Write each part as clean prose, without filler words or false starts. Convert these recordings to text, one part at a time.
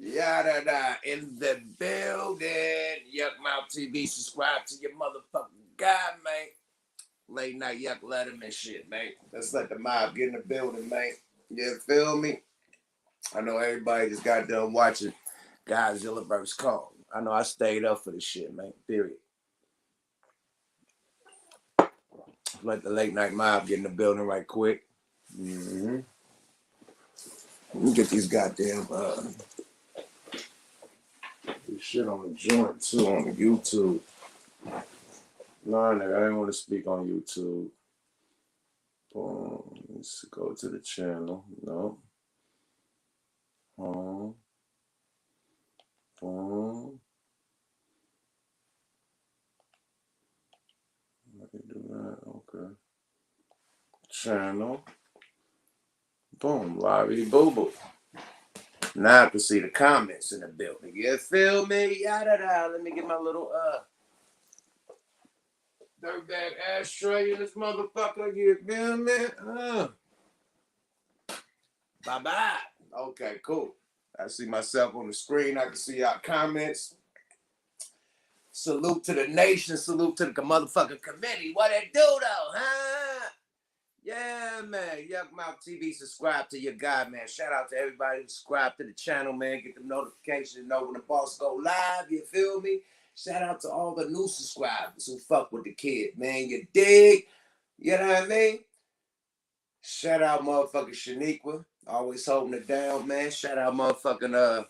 Yada da in the building. Yuck Mouth TV. Subscribe to your motherfucking guy, man. Late night Yuck Letterman shit, man. Let's let the mob get in the building, man. You feel me? I know everybody just got done watching Godzilla vs. Kong. I know I stayed up for the shit, man. Period. Let the late night mob get in the building right quick. Mm-hmm. Let me get these goddamn this shit on the joint too on the YouTube. No, nigga, I didn't want to speak on YouTube. Boom. Let's go to the channel. No. Boom. Boom. Let me do that. Okay. Channel. Boom. Larry Boo Boo. Now I can see the comments in the building. You feel me? Yada da. Let me get my little dirtbag ashtray in this motherfucker. You feel me? Bye-bye. Okay, cool. I see myself on the screen. I can see y'all comments. Salute to the nation. Salute to the motherfucking committee. What it do, though, huh? Yeah, man. Yuck Mouth TV. Subscribe to your guy, man. Shout out to everybody who subscribe to the channel, man. Get the notification to know when the boss go live. You feel me? Shout out to all the new subscribers who fuck with the kid, man. You dig? You know what I mean? Shout out motherfucking Shaniqua. Always holding it down, man. Shout out motherfucking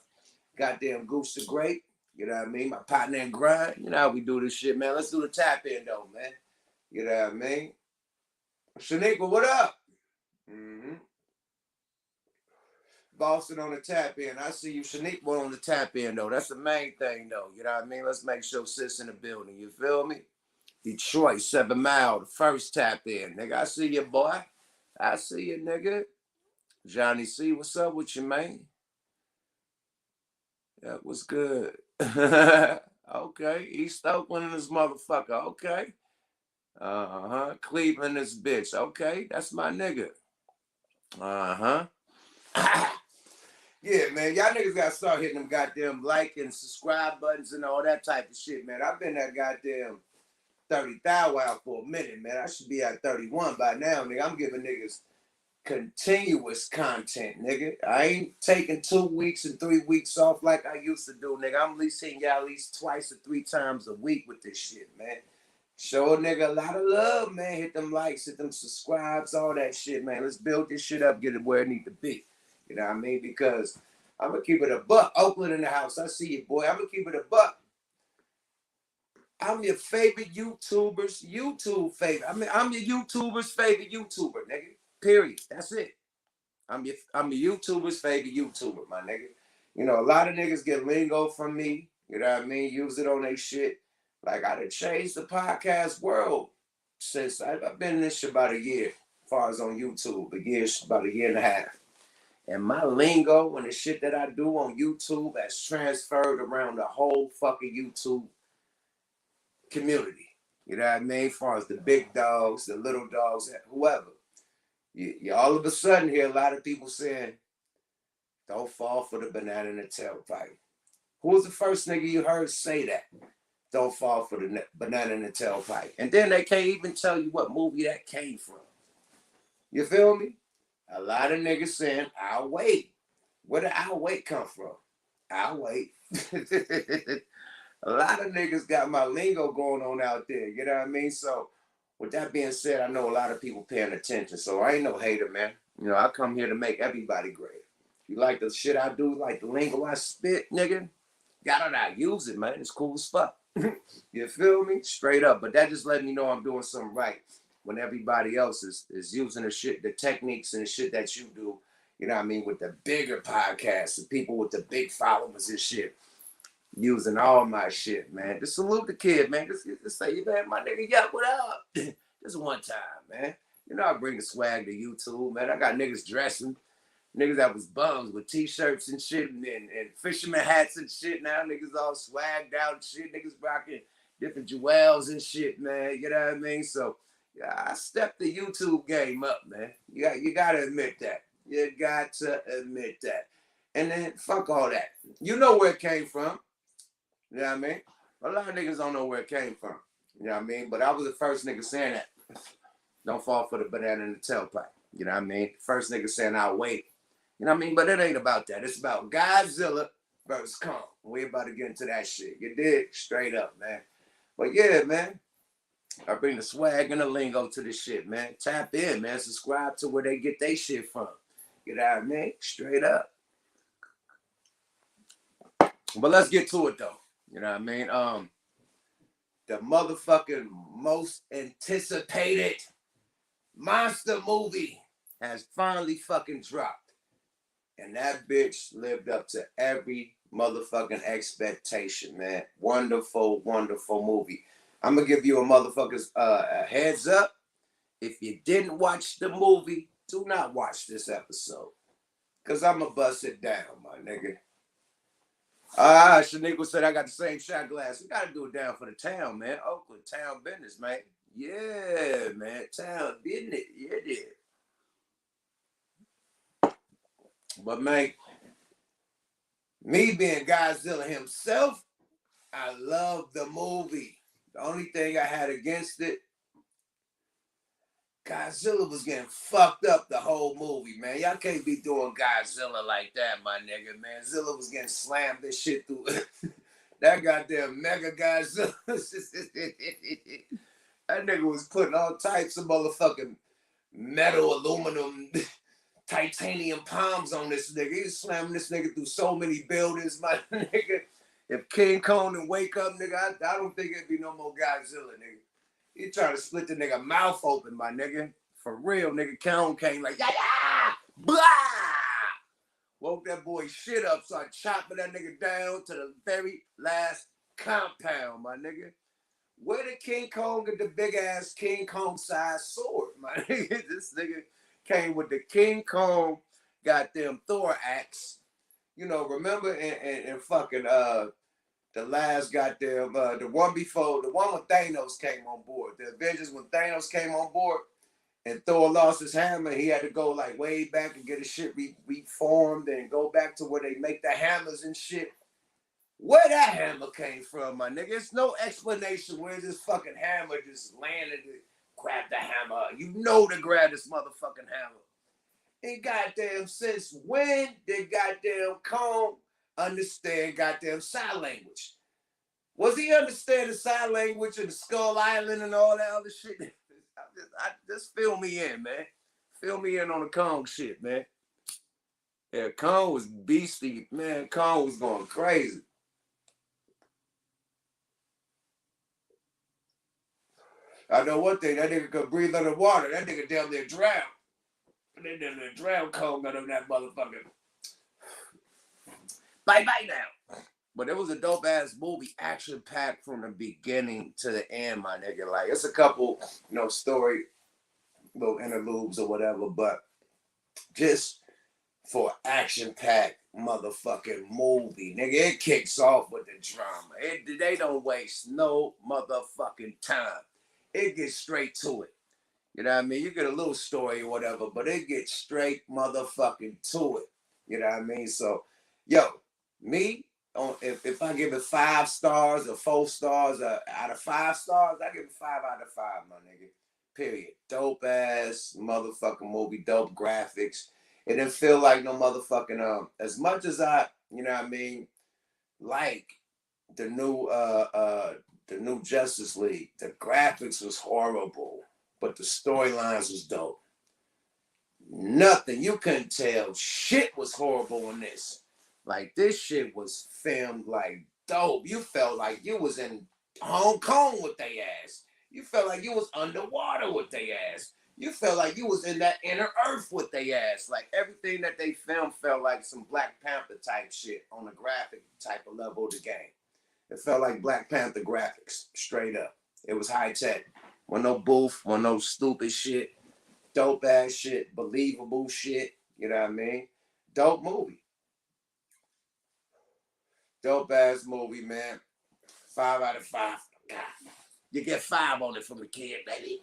goddamn Goose the Great. You know what I mean? My partner in grind. You know how we do this shit, man. Let's do the tap in though, man. You know what I mean? Shaniqua, what up? Mm-hmm. Boston on the tap in. I see you, Shaniqua, on the tap in though. That's the main thing though. You know what I mean? Let's make sure sis in the building. You feel me? Detroit, 7 Mile, the first tap in. Nigga, I see you, boy. I see you, nigga. Johnny C, what's up with you, man? Yeah, what's good? Okay, East Oakland and this motherfucker. Okay. Cleveland this bitch. Okay, that's my nigga. Uh-huh. Yeah, man. Y'all niggas gotta start hitting them goddamn like and subscribe buttons and all that type of shit, man. I've been that goddamn 30,000 out for a minute, man. I should be at 31 by now, nigga. I'm giving niggas continuous content, nigga. I ain't taking 2 weeks and 3 weeks off like I used to do, nigga. I'm at least hitting y'all at least twice or 3 times a week with this shit, man. Show a nigga a lot of love, man. Hit them likes, hit them subscribes, all that shit, man. Let's build this shit up, get it where it need to be. You know what I mean? Because I'm gonna keep it a buck. Oakland in the house. I see you, boy. I'm gonna keep it a buck. I'm your favorite YouTuber's YouTube favorite. I mean, I'm your YouTuber's favorite YouTuber, nigga. Period. That's it. I'm your YouTuber's favorite YouTuber, my nigga. You know, a lot of niggas get lingo from me. You know what I mean? Use it on their shit. Like, I done changed the podcast world since I've been in this shit about a year, as far as on YouTube. About a year and a half. And my lingo and the shit that I do on YouTube has transferred around the whole fucking YouTube community. You know what I mean? As far as the big dogs, the little dogs, whoever. You all of a sudden hear a lot of people saying, don't fall for the banana in the tailpipe. Who was the first nigga you heard say that? Don't fall for the banana in the tailpipe. And then they can't even tell you what movie that came from. You feel me? A lot of niggas saying, I'll wait. Where did I'll wait come from? I'll wait. A lot of niggas got my lingo going on out there. You know what I mean? So with that being said, I know a lot of people paying attention. So I ain't no hater, man. You know, I come here to make everybody great. You like the shit I do, like the lingo I spit, nigga? Gotta use it, man. It's cool as fuck. You feel me? Straight up. But that just let me know I'm doing something right. When everybody else is using the shit, the techniques and the shit that you do, you know what I mean, with the bigger podcasts, the people with the big followers and shit, using all my shit, man. Just salute the kid, man. Just say, man, my nigga, yeah, what up? Just one time, man. You know I bring the swag to YouTube, man. I got niggas dressing. Niggas that was bums with t-shirts and shit and fisherman hats and shit. Now niggas all swagged out and shit. Niggas rocking different jewels and shit, man. You know what I mean? So yeah, I stepped the YouTube game up, man. You got to admit that. You got to admit that. And then fuck all that. You know where it came from. You know what I mean? A lot of niggas don't know where it came from. You know what I mean? But I was the first nigga saying that. Don't fall for the banana in the tailpipe. You know what I mean? First nigga saying I'll wait. You know what I mean? But it ain't about that. It's about Godzilla versus Kong. We about to get into that shit. You dig? Straight up, man. But yeah, man. I bring the swag and the lingo to this shit, man. Tap in, man. Subscribe to where they get their shit from. You know what I mean? Straight up. But let's get to it though. You know what I mean? The motherfucking most anticipated monster movie has finally fucking dropped. And that bitch lived up to every motherfucking expectation, man. Wonderful, wonderful movie. I'm gonna give you a motherfucker's a heads up. If you didn't watch the movie, do not watch this episode. Cause I'm gonna bust it down, my nigga. Shaniqua said I got the same shot glass. We gotta do it down for the town, man. Oakland, town business, man. Yeah, man. Town business. Yeah, it is. But man, me being Godzilla himself, I love the movie. The only thing I had against it, Godzilla was getting fucked up the whole movie, man. Y'all can't be doing Godzilla like that, my nigga, man. Zilla was getting slammed this shit through that goddamn mega Godzilla. That nigga was putting all types of motherfucking metal, aluminum, titanium palms on this nigga. He was slamming this nigga through so many buildings, my nigga. If King Kong and wake up, nigga, I don't think it'd be no more Godzilla, nigga. He trying to split the nigga mouth open, my nigga. For real, nigga. Kong came like, yeah, blah! Woke that boy shit up, started chopping that nigga down to the very last compound, my nigga. Where did King Kong get the big ass King Kong size sword, my nigga? This nigga came with the King Kong goddamn Thor axe. You know, remember in fucking the last goddamn the one before, the one when Thanos came on board. The Avengers, when Thanos came on board and Thor lost his hammer, he had to go like way back and get his shit reformed and go back to where they make the hammers and shit. Where that hammer came from, my nigga? It's no explanation where this fucking hammer just landed and grabbed the hammer. You know to grab this motherfucking hammer. And goddamn, since when did goddamn Kong understand goddamn sign language? Was he understanding sign language in the Skull Island and all that other shit? Just fill me in, man. Fill me in on the Kong shit, man. Yeah, Kong was beastly, man. Kong was going crazy. I know one thing, that nigga could breathe underwater. That nigga down there drowned. That nigga drowned Kong under that motherfucker. Bye-bye now. But it was a dope ass movie, action packed from the beginning to the end, my nigga. Like, it's a couple, story, little interludes or whatever, but just for action packed motherfucking movie, nigga, it kicks off with the drama. They don't waste no motherfucking time. It gets straight to it. You know what I mean? You get a little story or whatever, but it gets straight motherfucking to it. You know what I mean? So, yo, me, if I give it 5 stars or 4 stars out of 5 stars, I give it 5 out of 5, my nigga. Period. Dope ass motherfucking movie, dope graphics. It didn't feel like no motherfucking as much as I, you know what I mean, like the new Justice League. The graphics was horrible, but the storylines was dope. Nothing. You couldn't tell. Shit was horrible in this. Like, this shit was filmed like dope. You felt like you was in Hong Kong with they ass. You felt like you was underwater with they ass. You felt like you was in that inner earth with they ass. Like, everything that they filmed felt like some Black Panther type shit on a graphic type of level of the game. It felt like Black Panther graphics, straight up. It was high tech. Wasn't no booth, wasn't no stupid shit. Dope ass shit, believable shit. You know what I mean? Dope movie. Dope ass movie, man. 5 out of 5. God. You get 5 on it from the kid, baby.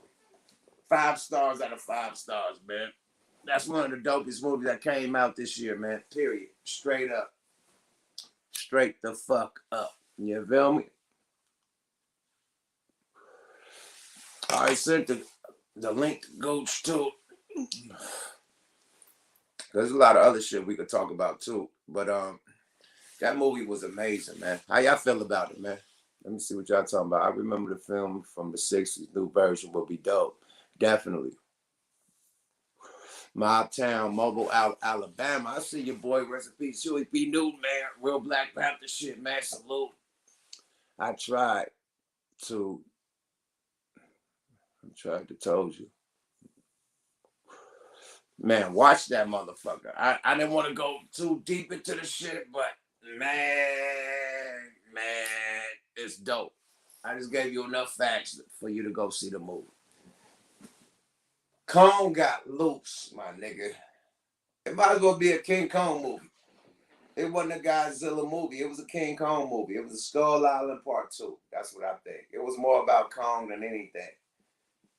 5 stars out of 5 stars, man. That's one of the dopest movies that came out this year, man. Period. Straight up. Straight the fuck up. You feel me? I sent the link to Gooch too. There's a lot of other shit we could talk about too. But that movie was amazing, man. How y'all feel about it, man? Let me see what y'all talking about. I remember the film from the 60s. New version will be dope. Definitely. Mobtown, Mobile, Alabama. I see your boy, recipe Huey P. Newton, man. Real Black Panther shit, man. Salute. I tried to told you. Man, watch that motherfucker. I didn't want to go too deep into the shit, but man, it's dope. I just gave you enough facts for you to go see the movie. Kong got loose, my nigga. It might as well be a King Kong movie. It wasn't a Godzilla movie. It was a King Kong movie. It was a Skull Island Part 2. That's what I think. It was more about Kong than anything,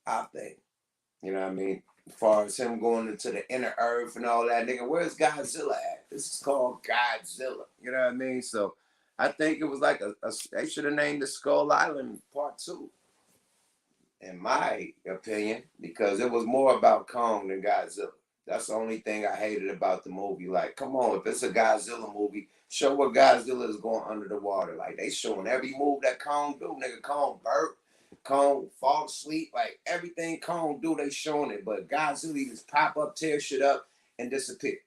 I think. You know what I mean? As far as him going into the inner earth and all that, nigga, where's Godzilla at? This is called Godzilla. You know what I mean? So I think it was like they should have named it Skull Island Part 2, in my opinion, because it was more about Kong than Godzilla. That's the only thing I hated about the movie. Like, come on, if it's a Godzilla movie, show what Godzilla is going under the water. Like, they showing every move that Kong do. Nigga, Kong burp, Kong fall asleep. Like, everything Kong do, they showing it. But Godzilla just pop up, tear shit up, and disappear.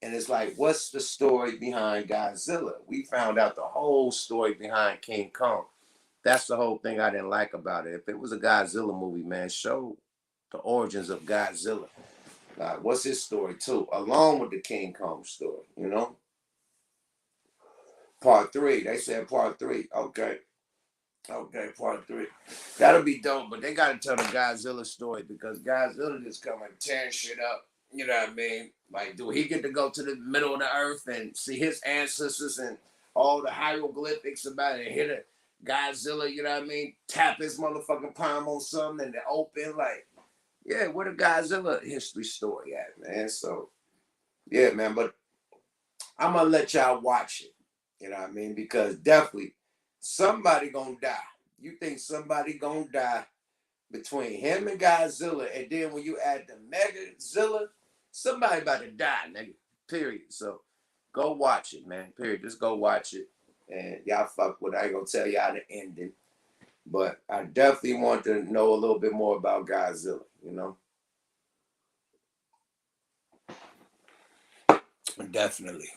And it's like, what's the story behind Godzilla? We found out the whole story behind King Kong. That's the whole thing I didn't like about it. If it was a Godzilla movie, man, show the origins of Godzilla. What's his story too, along with the King Kong story, you know? Part 3, they said part 3. Okay, part 3. That'll be dope, but they gotta tell the Godzilla story because Godzilla just coming tearing shit up. You know what I mean? Like, do he get to go to the middle of the earth and see his ancestors and all the hieroglyphics about it, hit a Godzilla, you know what I mean? Tap his motherfucking palm on something and they open, like, yeah, where the Godzilla history story at, man? So, yeah, man, but I'm gonna let y'all watch it. You know what I mean? Because definitely somebody gonna die. You think somebody gonna die between him and Godzilla, and then when you add the Megazilla, somebody about to die, nigga. Period. So go watch it, man. Period. Just go watch it. And y'all fuck with it. I ain't gonna tell y'all the ending. But I definitely want to know a little bit more about Godzilla, you know? Definitely.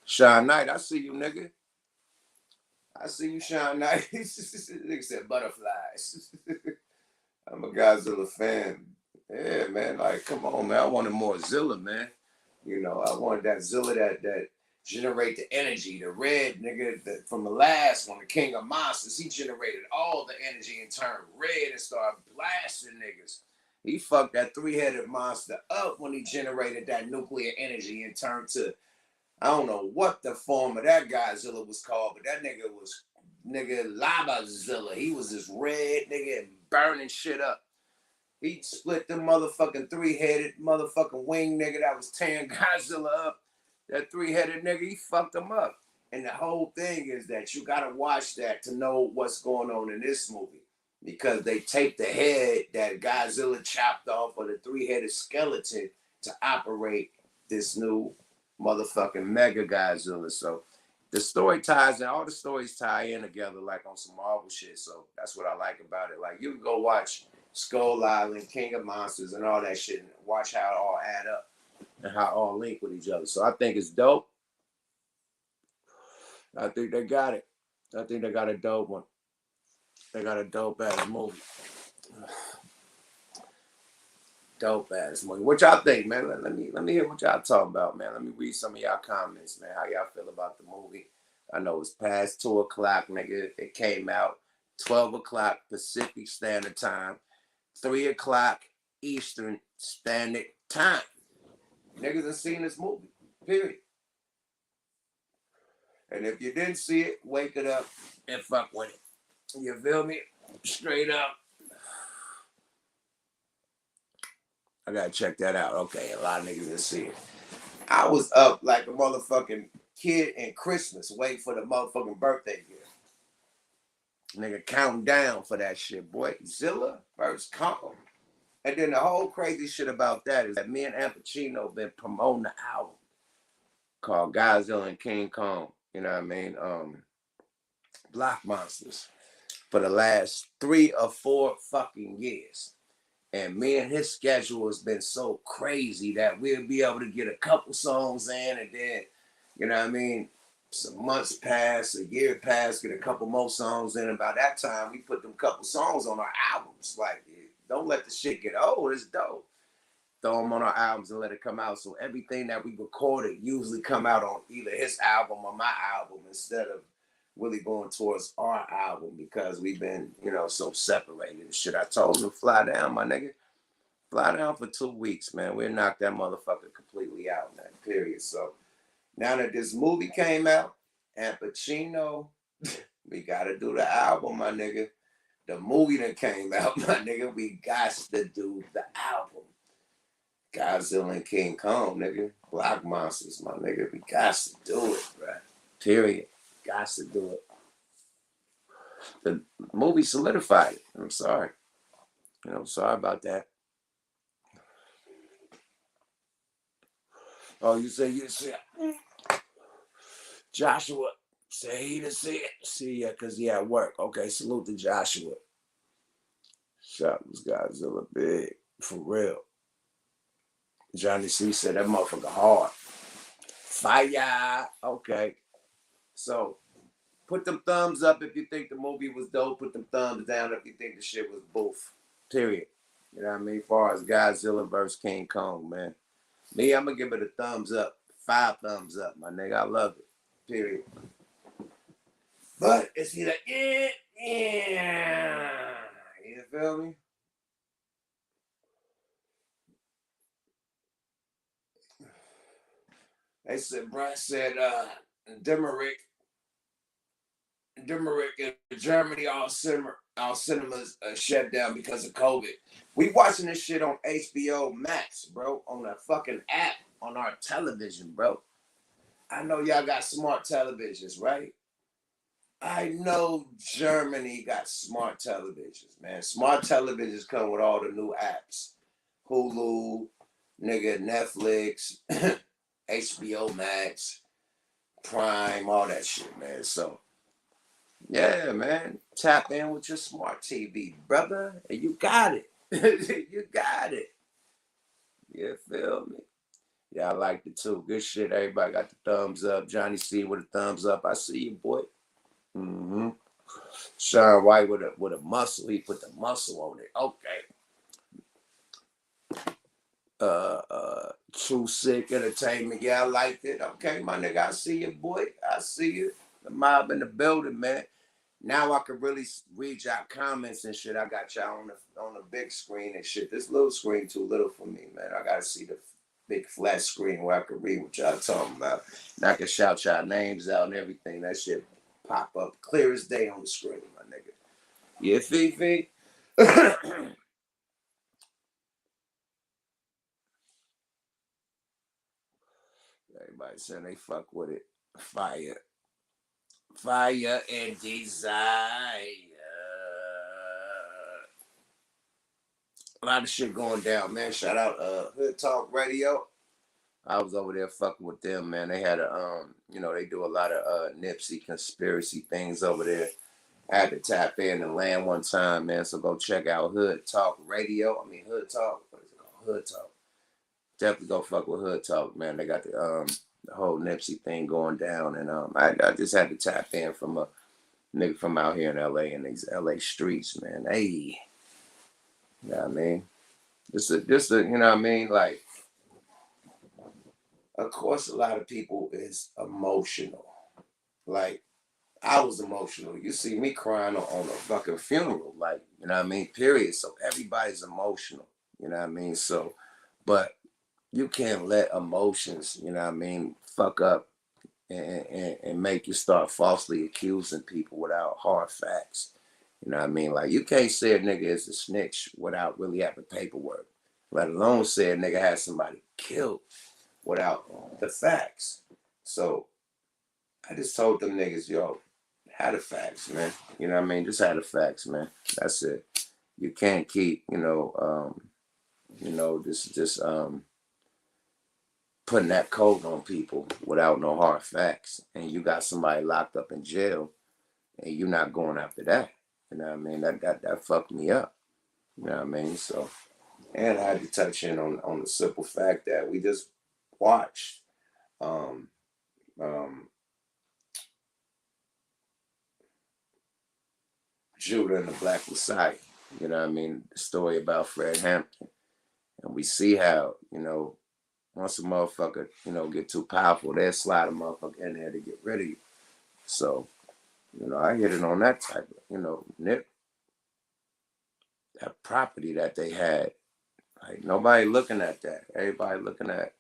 Sean Knight, I see you, nigga. I see you, Sean Knight. Nigga said butterflies. I'm a Godzilla fan. Yeah, man. Like, come on, man. I wanted more Zilla, man. You know, I wanted that Zilla that generate the energy. The red nigga from the last one, the King of Monsters, he generated all the energy and turned red and started blasting niggas. He fucked that three-headed monster up when he generated that nuclear energy and turned to, I don't know what the form of that Godzilla was called, but that nigga was Lavazilla. He was this red nigga and burning shit up. He split the motherfucking three-headed motherfucking wing nigga that was tearing Godzilla up. That three-headed nigga, he fucked him up. And the whole thing is that you gotta watch that to know what's going on in this movie. Because they take the head that Godzilla chopped off of the three-headed skeleton to operate this new motherfucking mega Godzilla. So the story ties in, all the stories tie in together like on some Marvel shit. So that's what I like about it. Like, you can go watch Skull Island, King of Monsters, and all that shit and watch how it all add up and how it all link with each other. So I think it's dope. I think they got it. I think they got a dope one. They got a dope ass movie. Dope ass movie. What y'all think, man? Let me hear what y'all talking about, man. Let me read some of y'all comments, man. How y'all feel about the movie? I know it's past 2:00, nigga. It came out 12:00 Pacific Standard Time, 3:00 Eastern Standard Time. Niggas have seen this movie. Period. And if you didn't see it, wake it up and fuck with it. You feel me? Straight up. I gotta check that out. Okay, a lot of niggas didn't see it. I was up like a motherfucking kid in Christmas, waiting for the motherfucking birthday gift. Nigga counting down for that shit, boy. Zilla versus Kong. And then the whole crazy shit about that is that me and Al Pacino been promoting the album called Godzilla and King Kong. You know what I mean? Block Monsters for the last 3 or 4 fucking years. And me and his schedule has been so crazy that we'll be able to get a couple songs in, and then, you know what I mean, some months pass, a year pass, get a couple more songs in, and by that time we put them couple songs on our albums. Like, don't let the shit get old. It's dope. Throw them on our albums and let it come out. So everything that we recorded usually come out on either his album or my album instead of really going towards our album, because we've been, you know, so separated and shit. I told him to fly down, my nigga. Fly down for 2 weeks, man. We'll knock that motherfucker completely out, man. Period. So now that this movie came out, and Pacino, we gotta do the album, my nigga. The movie that came out, my nigga, we got to do the album. Godzilla and King Kong, nigga. Block Monsters, my nigga. We got to do it, bro. Period. Got to do it. The movie solidified it. I'm sorry. You know, sorry about that. Oh, you say you see it. Joshua say he didn't see it. See ya, because he at work. Okay, salute to Joshua. Shot was Godzilla big. For real. Johnny C said that motherfucker hard. Fire. Okay. So put them thumbs up if you think the movie was dope. Put them thumbs down if you think the shit was boof. Period. You know what I mean? As far as Godzilla versus King Kong, man. Me, I'm gonna give it a thumbs up. 5 thumbs up, my nigga. I love it. Period. But it's either yeah. You feel me? They said, Brad said, Dimerick in Germany, all cinemas shut down because of COVID. We watching this shit on HBO Max, bro, on a fucking app on our television, bro. I know y'all got smart televisions, right? I know Germany got smart televisions, man. Smart televisions come with all the new apps. Hulu, nigga, Netflix, HBO Max, Prime, all that shit, man. So, yeah, man. Tap in with your smart TV, brother. And you got it. You got it. You feel me? Yeah, I liked it too. Good shit. Everybody got the thumbs up. Johnny C with a thumbs up. I see you, boy. Mm-hmm. Sean White with a muscle. He put the muscle on it. Okay. True Sick Entertainment. Yeah, I liked it. Okay, my nigga. I see you, boy. I see you. The mob in the building, man. Now I can really read y'all comments and shit. I got y'all on the big screen and shit. This little screen too little for me, man. I gotta see the big flat screen where I can read what y'all talking about. And I can shout y'all names out and everything. That shit pop up clear as day on the screen, my nigga. Yeah, Fifi. Everybody saying they fuck with it. Fire. Fire and desire. A lot of shit going down, man. Shout out Hood Talk Radio. I was over there fucking with them, man. They had you know, they do a lot of Nipsey conspiracy things over there. I had to tap in and land one time, man. So go check out Hood Talk Radio. I mean Hood Talk. What is it called? Hood Talk. Definitely go fuck with Hood Talk, man. They got the whole Nipsey thing going down, and I just had to tap in from a nigga from out here in LA and these LA streets, man. Hey, you know what I mean? Just a, you know what I mean? Like, of course, a lot of people is emotional. Like, I was emotional. You see me crying on a fucking funeral, like, you know what I mean? Period. So everybody's emotional, you know what I mean? So, but you can't let emotions, you know what I mean, fuck up and make you start falsely accusing people without hard facts. You know what I mean? Like, you can't say a nigga is a snitch without really having paperwork. let alone say a nigga had somebody killed without the facts. So I just told them niggas, yo, had the facts, man. You know what I mean? Just had the facts, man. That's it. You can't keep, just putting that coat on people without no hard facts. And you got somebody locked up in jail and you're not going after that. You know what I mean? That fucked me up. You know what I mean? So, and I had to touch in on the simple fact that we just watched um, um, Judah and the Black Messiah. You know what I mean? The story about Fred Hampton. And we see how, once a motherfucker, get too powerful, they'll slide a motherfucker in there to get rid of you. So, I hit it on that type of, Nick, that property that they had. Like, nobody looking at that. Everybody looking at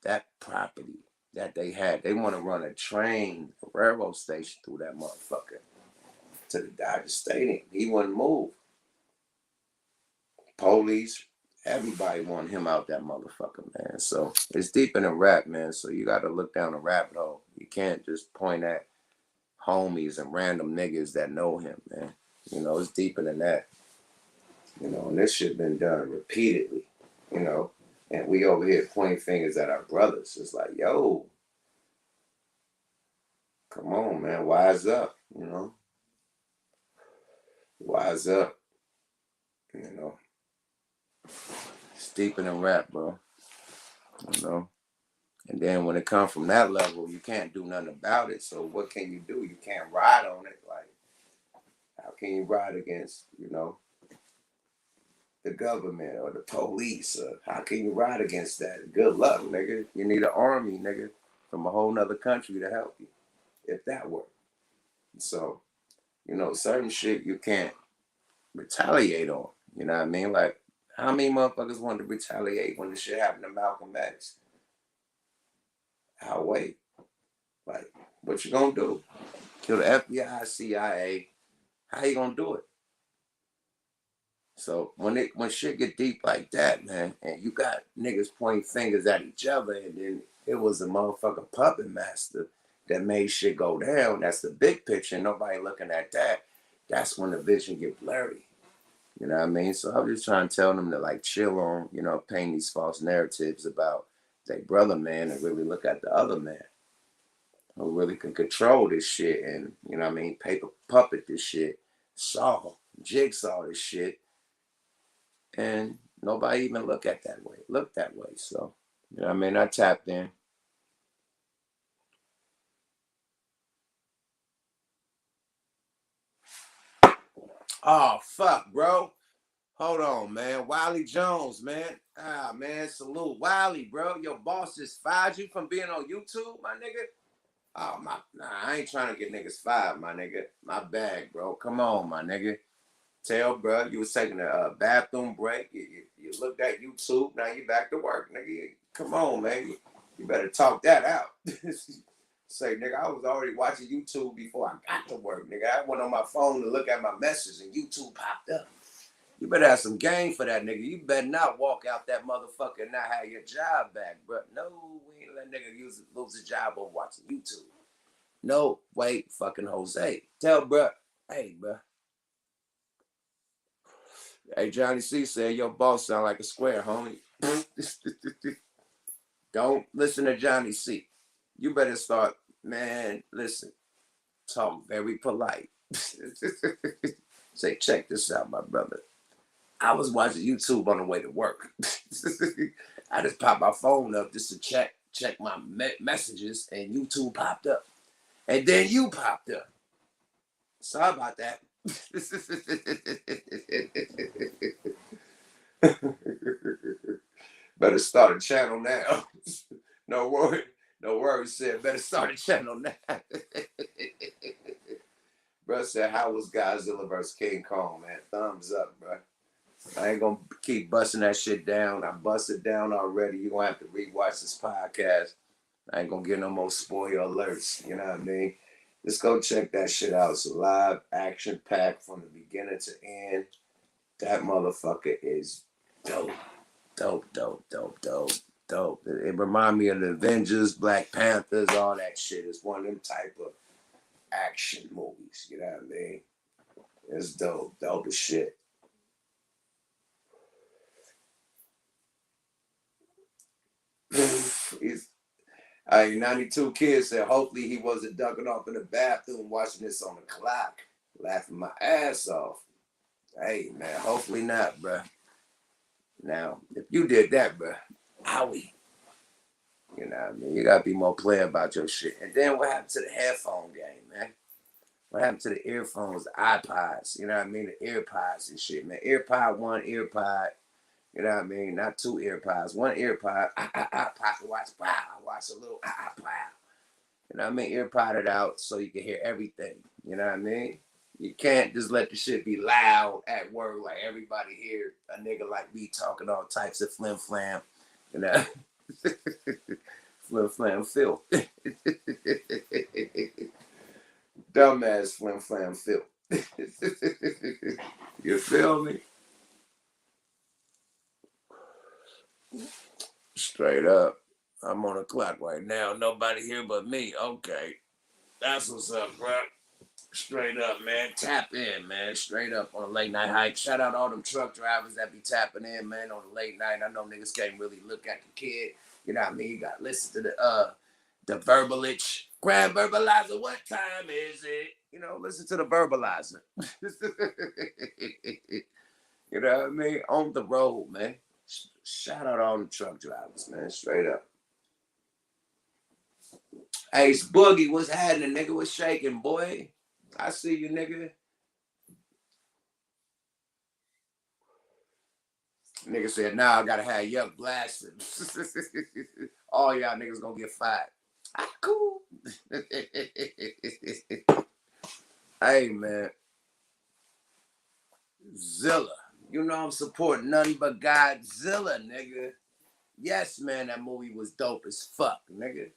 that property that they had. They want to run a train, a railroad station through that motherfucker to the Dodger Stadium. He wouldn't move. Police, everybody want him out that motherfucker, man. So it's deep in the rap, man. So you got to look down the rabbit hole. You can't just point at homies and random niggas that know him, man. It's deeper than that. And this shit been done repeatedly, and we over here pointing fingers at our brothers. It's like, yo, come on, man, wise up, wise up, It's deeper than rap, bro, And then when it comes from that level, you can't do nothing about it. So what can you do? You can't ride on it. Like, how can you ride against, the government or the police? How can you ride against that? Good luck, nigga. You need an army, nigga, from a whole nother country to help you, if that works. So, certain shit you can't retaliate on. You know what I mean? Like, how many motherfuckers wanted to retaliate when the shit happened to Malcolm X? I'll wait. Like, what you gonna do? Kill the FBI, CIA? How you gonna do it? So when shit get deep like that, man, and you got niggas pointing fingers at each other, and then it was a motherfucking puppet master that made shit go down. That's the big picture. Nobody looking at that. That's when the vision get blurry. You know what I mean? So I'm just trying to tell them to like chill on, paint these false narratives about their brother man and really look at the other man who really can control this shit and, paper puppet this shit, jigsaw this shit. And nobody even look that way. So, I tapped in. Oh, fuck, bro. Hold on, man. Wiley Jones, man. Ah, man, salute. Wiley, bro. Your boss just fired you from being on YouTube, my nigga? Oh, I ain't trying to get niggas fired, my nigga. My bag, bro. Come on, my nigga. Tell, bro, you was taking a bathroom break. You looked at YouTube. Now you back to work, nigga. Come on, man. You better talk that out. Say, nigga, I was already watching YouTube before I got to work, nigga. I went on my phone to look at my messages and YouTube popped up. You better have some game for that, nigga. You better not walk out that motherfucker and not have your job back, bro. No, we ain't let nigga lose his job over watching YouTube. No, wait, fucking Jose. Tell bro, hey, bro. Hey, Johnny C said your boss sound like a square, homie. Don't listen to Johnny C. You better start, man, listen, talk very polite. Say, check this out, my brother. I was watching YouTube on the way to work. I just popped my phone up just to check my messages, and YouTube popped up. And then you popped up. Sorry about that. Better start a channel now. No worry, said better start a channel now. Bro said, how was Godzilla vs. King Kong, man? Thumbs up, bro. I ain't gonna keep busting that shit down. I busted down already. You're gonna have to rewatch this podcast. I ain't gonna get no more spoiler alerts. You know what I mean? Just go check that shit out. It's a live action pack from the beginning to end. That motherfucker is dope. Dope. It remind me of the Avengers, Black Panthers, all that shit. It's one of them type of action movies. You know what I mean? It's dope as shit. He's, 92 kids said hopefully he wasn't ducking off in the bathroom watching this on the clock, laughing my ass off. Hey man, hopefully not, bruh. Now, if you did that, bruh, owie. You know what I mean? You gotta be more player about your shit. And then what happened to the headphone game, man? What happened to the earphones, the iPods? You know what I mean? The earpods and shit, man. Earpod one, earpod. You know what I mean? Not two earpods. One earpod. Pocket watch. Wow. Watch a little. Wow. You know what I mean? Earpod it out so you can hear everything. You know what I mean? You can't just let the shit be loud at work like everybody hear a nigga like me talking all types of flim flam. You know? Flim flam filth. Dumbass flim flam filth. You feel me? Straight up. I'm on the clock right now. Nobody here but me. Okay. That's what's up, bro. Straight up, man. Tap in, man. Straight up on a late night hike. Shout out all them truck drivers that be tapping in, man, on the late night. I know niggas can't really look at the kid. You know what I mean? You got to listen to the verbalage. Grand verbalizer, what time is it? You know, listen to the verbalizer. You know what I mean? On the road, man. Shout out all the truck drivers, man. Straight up. Hey, it's Boogie. What's happening, nigga? What's shaking, boy? I see you, nigga. Nigga said, now I gotta have Yuck blasting. All y'all niggas gonna get fired. Ah, cool. Hey, man. Zilla. You know I'm supporting nothing but Godzilla, nigga. Yes, man, that movie was dope as fuck, nigga.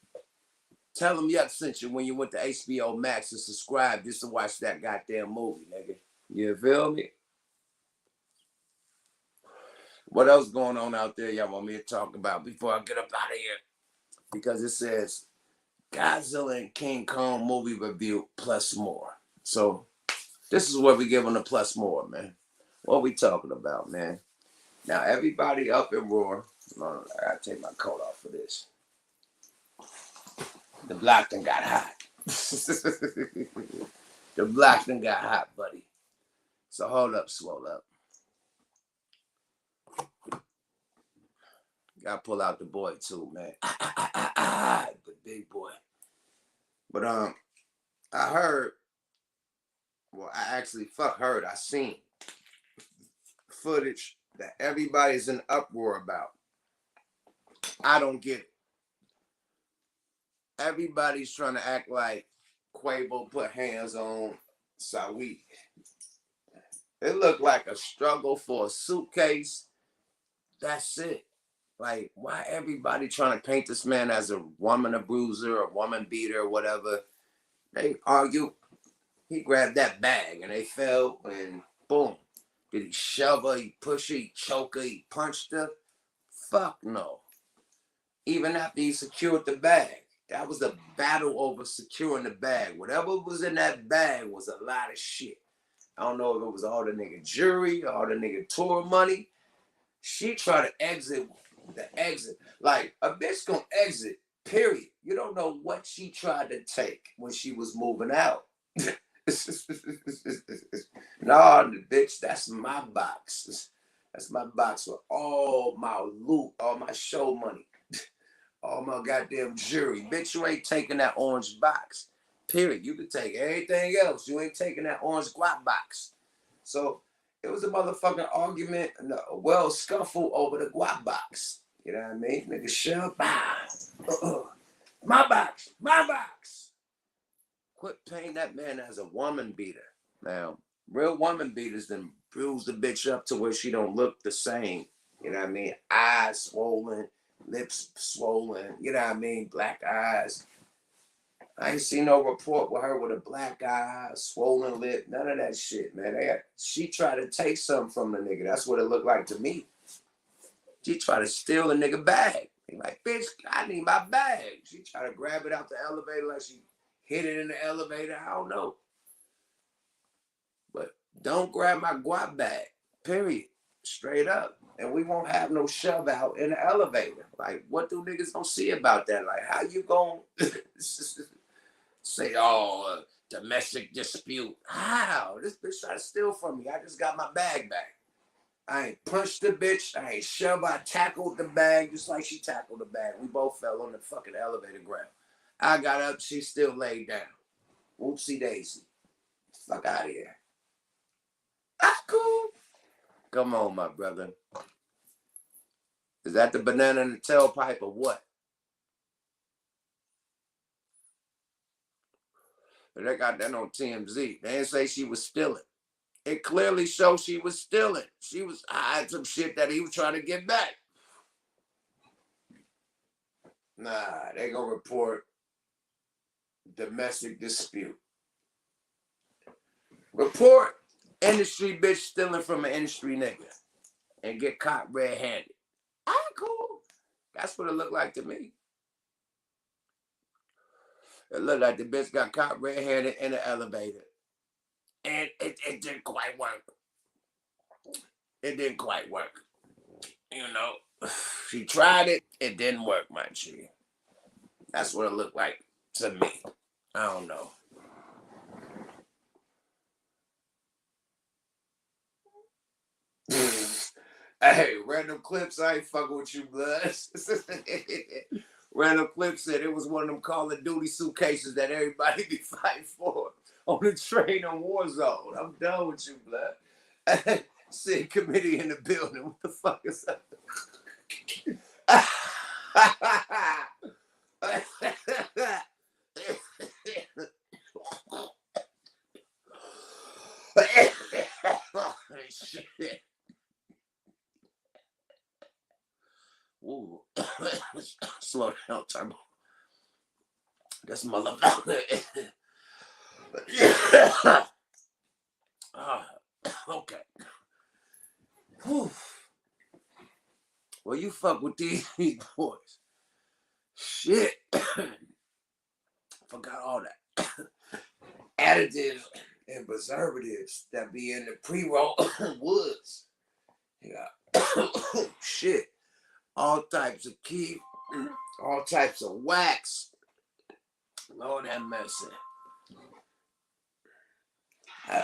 Tell them Yuck sent you when you went to HBO Max and subscribe just to watch that goddamn movie, nigga. You feel me? What else going on out there y'all want me to talk about before I get up out of here? Because it says Godzilla and King Kong movie review plus more. So this is what we give them the plus more, man. What we talking about, man? Now everybody up and roar. I gotta take my coat off for this. The block done got hot. The block done got hot, buddy. So hold up, swole up. Gotta pull out the boy too, man. The big boy. But I heard. Well, I actually heard. I seen footage that everybody's in uproar about. I don't get it. Everybody's trying to act like Quavo put hands on Saweetie. It looked like a struggle for a suitcase. That's it. Like, why everybody trying to paint this man as a woman abuser, a woman beater, or whatever? They argue. He grabbed that bag and they fell and boom. Did he shove her? He push her? He choke her? He punched her? Fuck no. Even after he secured the bag. That was a battle over securing the bag. Whatever was in that bag was a lot of shit. I don't know if it was all the nigga jewelry, all the nigga tour money. She tried to exit the exit. Like, a bitch gonna exit, period. You don't know what she tried to take when she was moving out. No, bitch, that's my box. That's my box with all my loot, all my show money, all my goddamn jewelry. Bitch, you ain't taking that orange box. Period. You can take anything else. You ain't taking that orange guap box. So it was a motherfucking argument, a scuffle over the guap box. You know what I mean? Nigga, shove, my box, my box. Quit painting that man as a woman beater. Now, real woman beaters then bruise the bitch up to where she don't look the same. You know what I mean? Eyes swollen, lips swollen. You know what I mean? Black eyes. I ain't seen no report with her with a black eye, a swollen lip, none of that shit, man. She tried to take something from the nigga. That's what it looked like to me. She tried to steal a nigga bag. He like, bitch, I need my bag. She tried to grab it out the elevator like she hit it in the elevator. I don't know. But don't grab my guap bag, period. Straight up. And we won't have no shove out in the elevator. Like, what do niggas don't see about that? Like, how you gonna say, oh, domestic dispute? How? This bitch tried to steal from me. I just got my bag back. I ain't punched the bitch. I ain't shoved. I tackled the bag just like she tackled the bag. We both fell on the fucking elevator ground. I got up. She still laid down. Whoopsie daisy. Fuck out of here. That's cool. Come on, my brother. Is that the banana in the tailpipe or what? They got that on TMZ. They didn't say she was stealing. It clearly shows she was stealing. She was hiding some shit that he was trying to get back. Nah, they gonna report domestic dispute. Report industry bitch stealing from an industry nigga and get caught red-handed. Ah, cool. That's what it looked like to me. It looked like the bitch got caught red-handed in the elevator. And it didn't quite work. It didn't quite work. You know, she tried it. It didn't work, my G. That's what it looked like to me. I don't know. Hey, random clips, I ain't fucking with you, blood. Random clip said it was one of them Call of Duty suitcases that everybody be fighting for on the train on Warzone. I'm done with you, blood. Said committee in the building. What the fuck is that? Shit. Ooh. Slow down, Turbo. This motherfucker. Okay. Whew. Well, you fuck with these boys. Shit. Forgot all that. Additives and preservatives that be in the pre-roll woods. Yeah. Shit. All types of keef, all types of wax. Lord have mercy.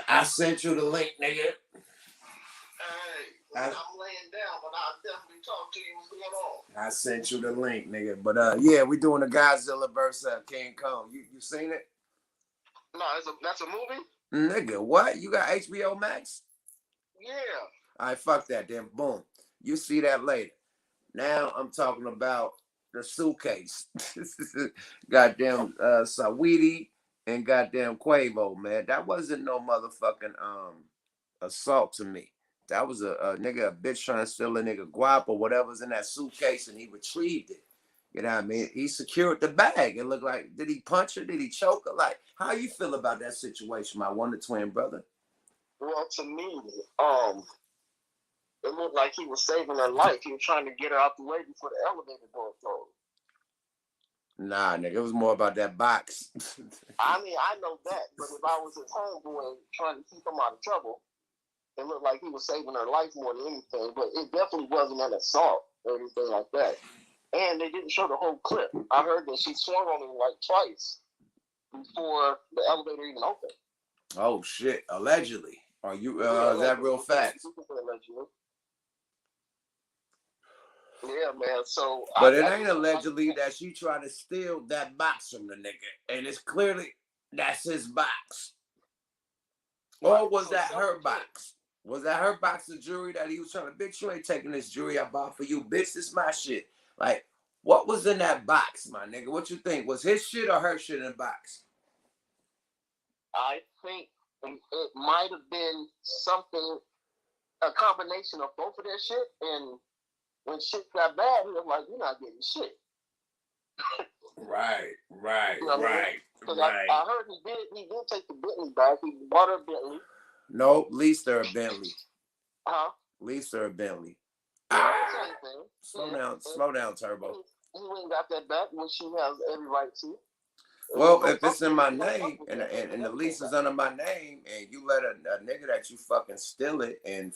I sent you the link, nigga. Hey, I'm laying down, but I'll definitely talk to you what's going on. I sent you the link, nigga. But yeah, we doing the Godzilla versus King Kong. You seen it? No, that's a movie? Nigga, what? You got HBO Max? Yeah. All right, fuck that then. Boom. You see that later. Now I'm talking about the suitcase. Goddamn Saweetie and goddamn Quavo, man. That wasn't no motherfucking assault to me. That was a nigga, a bitch trying to steal a nigga guap or whatever's in that suitcase, and he retrieved it. You know what I mean? He secured the bag. It looked like, did he punch her? Did he choke her? Like, how you feel about that situation, my wonder twin brother? Well, to me, it looked like he was saving her life. He was trying to get her out the way before the elevator door closed. Nah, nigga, it was more about that box. I mean, I know that, but if I was his homeboy trying to keep him out of trouble, it looked like he was saving her life more than anything. But it definitely wasn't an assault or anything like that. And they didn't show the whole clip. I heard that she swung on him like twice before the elevator even opened. Oh shit! Allegedly, are you? Is that real facts? Allegedly. Yeah, man. So, but it ain't allegedly that she tried to steal that box from the nigga, and it's clearly that's his box. Or was that her box? Was that her box of jewelry that he was trying to? Bitch, you ain't taking this jewelry I bought for you, bitch. This my shit. Like, what was in that box, my nigga? What you think? Was his shit or her shit in the box? I think it might have been something, a combination of both of their shit, and when shit got bad, he was like, "You're not getting shit." Right. You know right. I heard he did take the Bentley back. He bought her a Bentley. No, leased her a Bentley. Uh-huh. Leased her a Bentley. Ah! Slow down, Turbo. You ain't got that back, which she has every right to. Well, if it's in my name and the lease is under my name, and you let a nigga that you fucking steal it and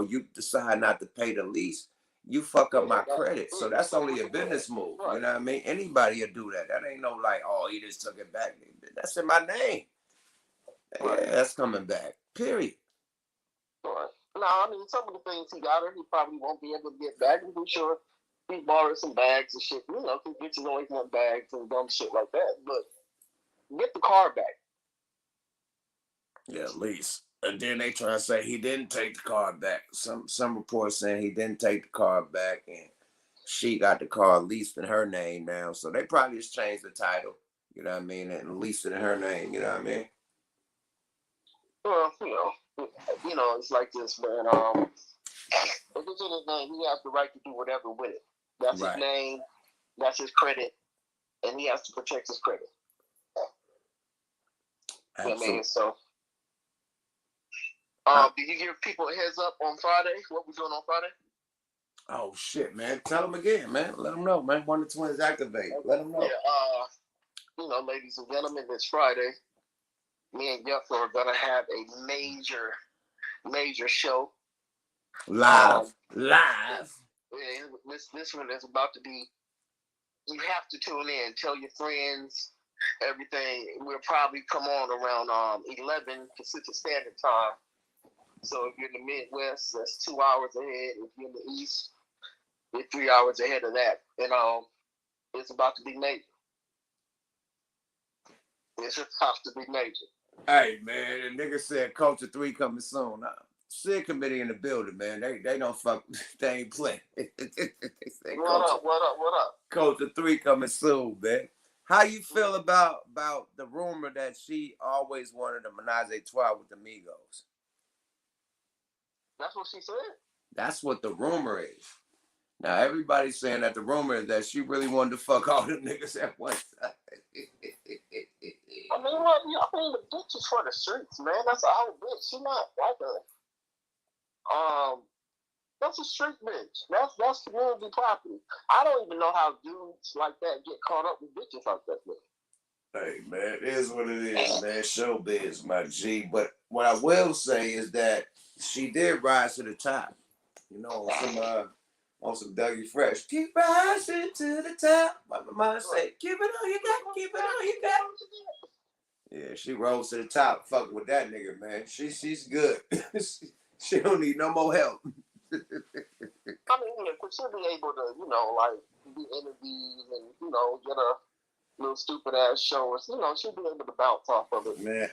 you decide not to pay the lease, you fuck up my credit. So that's only a business move. You know what I mean? Anybody will do that. That ain't no like, oh, he just took it back. That's in my name. Yeah, that's coming back. Period. Right. No, I mean, some of the things he got her, he probably won't be able to get back. I'm pretty sure he borrowed some bags and shit. You know, because bitches always want bags and dumb shit like that. But get the car back. Yeah, at least. And then they try to say he didn't take the car back. Some reports saying he didn't take the car back, and she got the car leased in her name now. So they probably just changed the title, you know what I mean, and leased it in her name, you know what I mean? Well, it's like this, man. If it's in his name, he has the right to do whatever with it. That's his name. That's his credit, and he has to protect his credit. Absolutely. I mean, so. Did you give people a heads up on Friday? What we doing on Friday? Oh shit, man! Tell them again, man. Let them know, man. One of the twins activate. Let them know. Yeah. Ladies and gentlemen, this Friday, me and Jeff are gonna have a major show. Live. Yeah, this one is about to be. You have to tune in. Tell your friends. Everything. We'll probably come on around 11 Pacific Standard Time. So if you're in the Midwest, that's 2 hours ahead. If you're in the East, you're 3 hours ahead of that. And it's about to be major. It's about to be major. Hey man, the nigga said Culture 3 coming soon. Sid committee in the building, man. They don't fuck. They ain't play. What up? Culture 3 coming soon, man. How you feel about the rumor that she always wanted a menage a trois with the Migos? That's what she said? That's what the rumor is. Now everybody's saying that the rumor is that she really wanted to fuck all them niggas at one time. I mean, the bitch is for the streets, man. That's a whole bitch. She not like that's a street bitch. That's community property. I don't even know how dudes like that get caught up with bitches like that. Hey man, it is what it is, man. Showbiz, my G. But what I will say is that she did rise to the top. You know, on some Dougie Fresh. Keep rising to the top. My mama say, keep it on you got, keep it on you got. Yeah, she rose to the top. Fucking with that nigga, man. She's good. She don't need no more help. I mean, yeah, because she'll be able to, do interviews and, get a little stupid ass show. Or, she'll be able to bounce off of it. Man,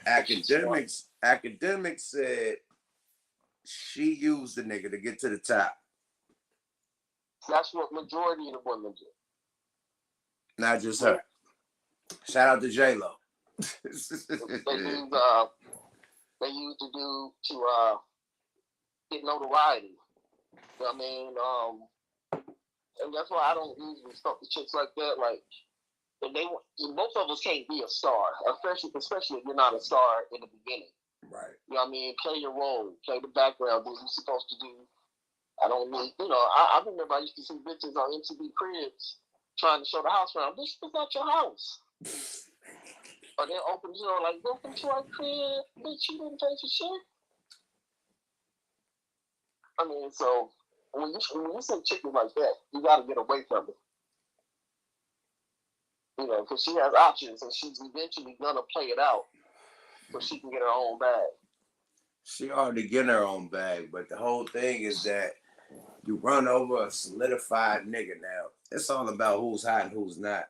academics said she used the nigga to get to the top. That's what majority of the women do. Not just her. Shout out to J-Lo. They use the dude to get notoriety. You know what I mean? And that's why I don't usually fuck with chicks like that. Like, both of us can't be a star, especially if you're not a star in the beginning. Right. You know what I mean? Play your role, play the background, do what you're supposed to do. I don't need, I remember I used to see bitches on MTV Cribs trying to show the house around. Bitch, that's not your house. Or they open the door like, welcome to our crib. Bitch, you didn't pay for shit. I mean, so when you say chicken like that, you got to get away from it. Because she has options and she's eventually going to play it out so she can get her own bag. She already getting her own bag, but the whole thing is that you run over a solidified nigga now. It's all about who's hot and who's not.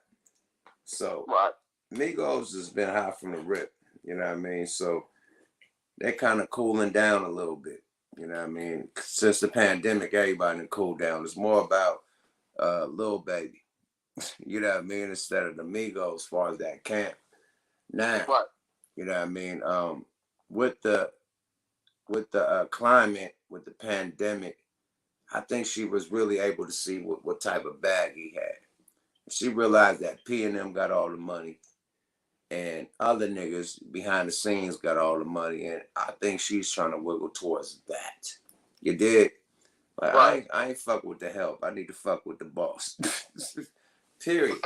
So, right. Migos has been hot from the rip, you know what I mean? So, they're kind of cooling down a little bit, you know what I mean? Since the pandemic, everybody done cooled down. It's more about Lil Baby, you know what I mean? Instead of the Migos as far as that camp. Now, right. You know what I mean? With the climate, with the pandemic, I think she was really able to see what type of bag he had. She realized that P&M got all the money and other niggas behind the scenes got all the money. And I think she's trying to wiggle towards that. You did? Like, Right. I ain't fuck with the help. I need to fuck with the boss. Period.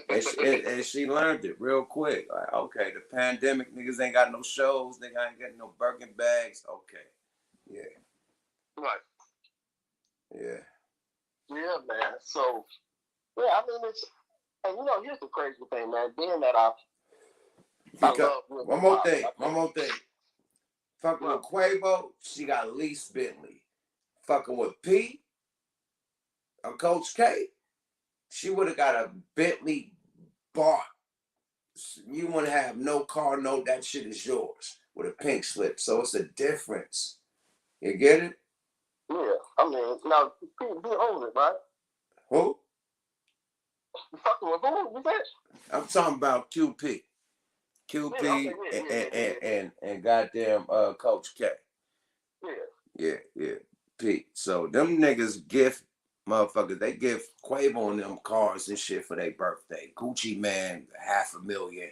And she learned it real quick. Like, okay, the pandemic, niggas ain't got no shows. Nigga ain't getting no Birkin bags. Okay. Yeah. Right. Yeah. Yeah, man. So, yeah, I mean, it's, and you know, here's the crazy thing, man. Being that I love one more thing. Fucking with Quavo, she got least Bentley. Fucking with P, or Coach K, she would have got a Bentley bought. You wouldn't have no car, no, that shit is yours with a pink slip. So it's a difference. You get it? Yeah, I mean, now, P owns it, right? Who? You fucking with who? You said? I'm talking about QP. QP and goddamn Coach K. Yeah. P. So them niggas gift motherfuckers, they give Quavo and them cars and shit for their birthday. Gucci Man, $500,000,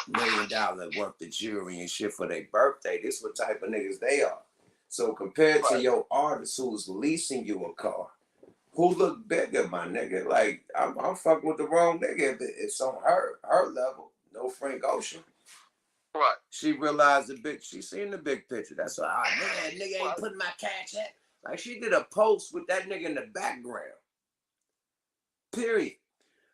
$1 million worth of jewelry and shit for their birthday. This what type of niggas they are. So compared to your artist who's leasing you a car, who look bigger, my nigga? Like, I'm fucking with the wrong nigga. It's on her level. No Frank Ocean. Right. She realized she seen the big picture. That's why, nigga ain't putting my cash at. Like, she did a post with that nigga in the background. Period.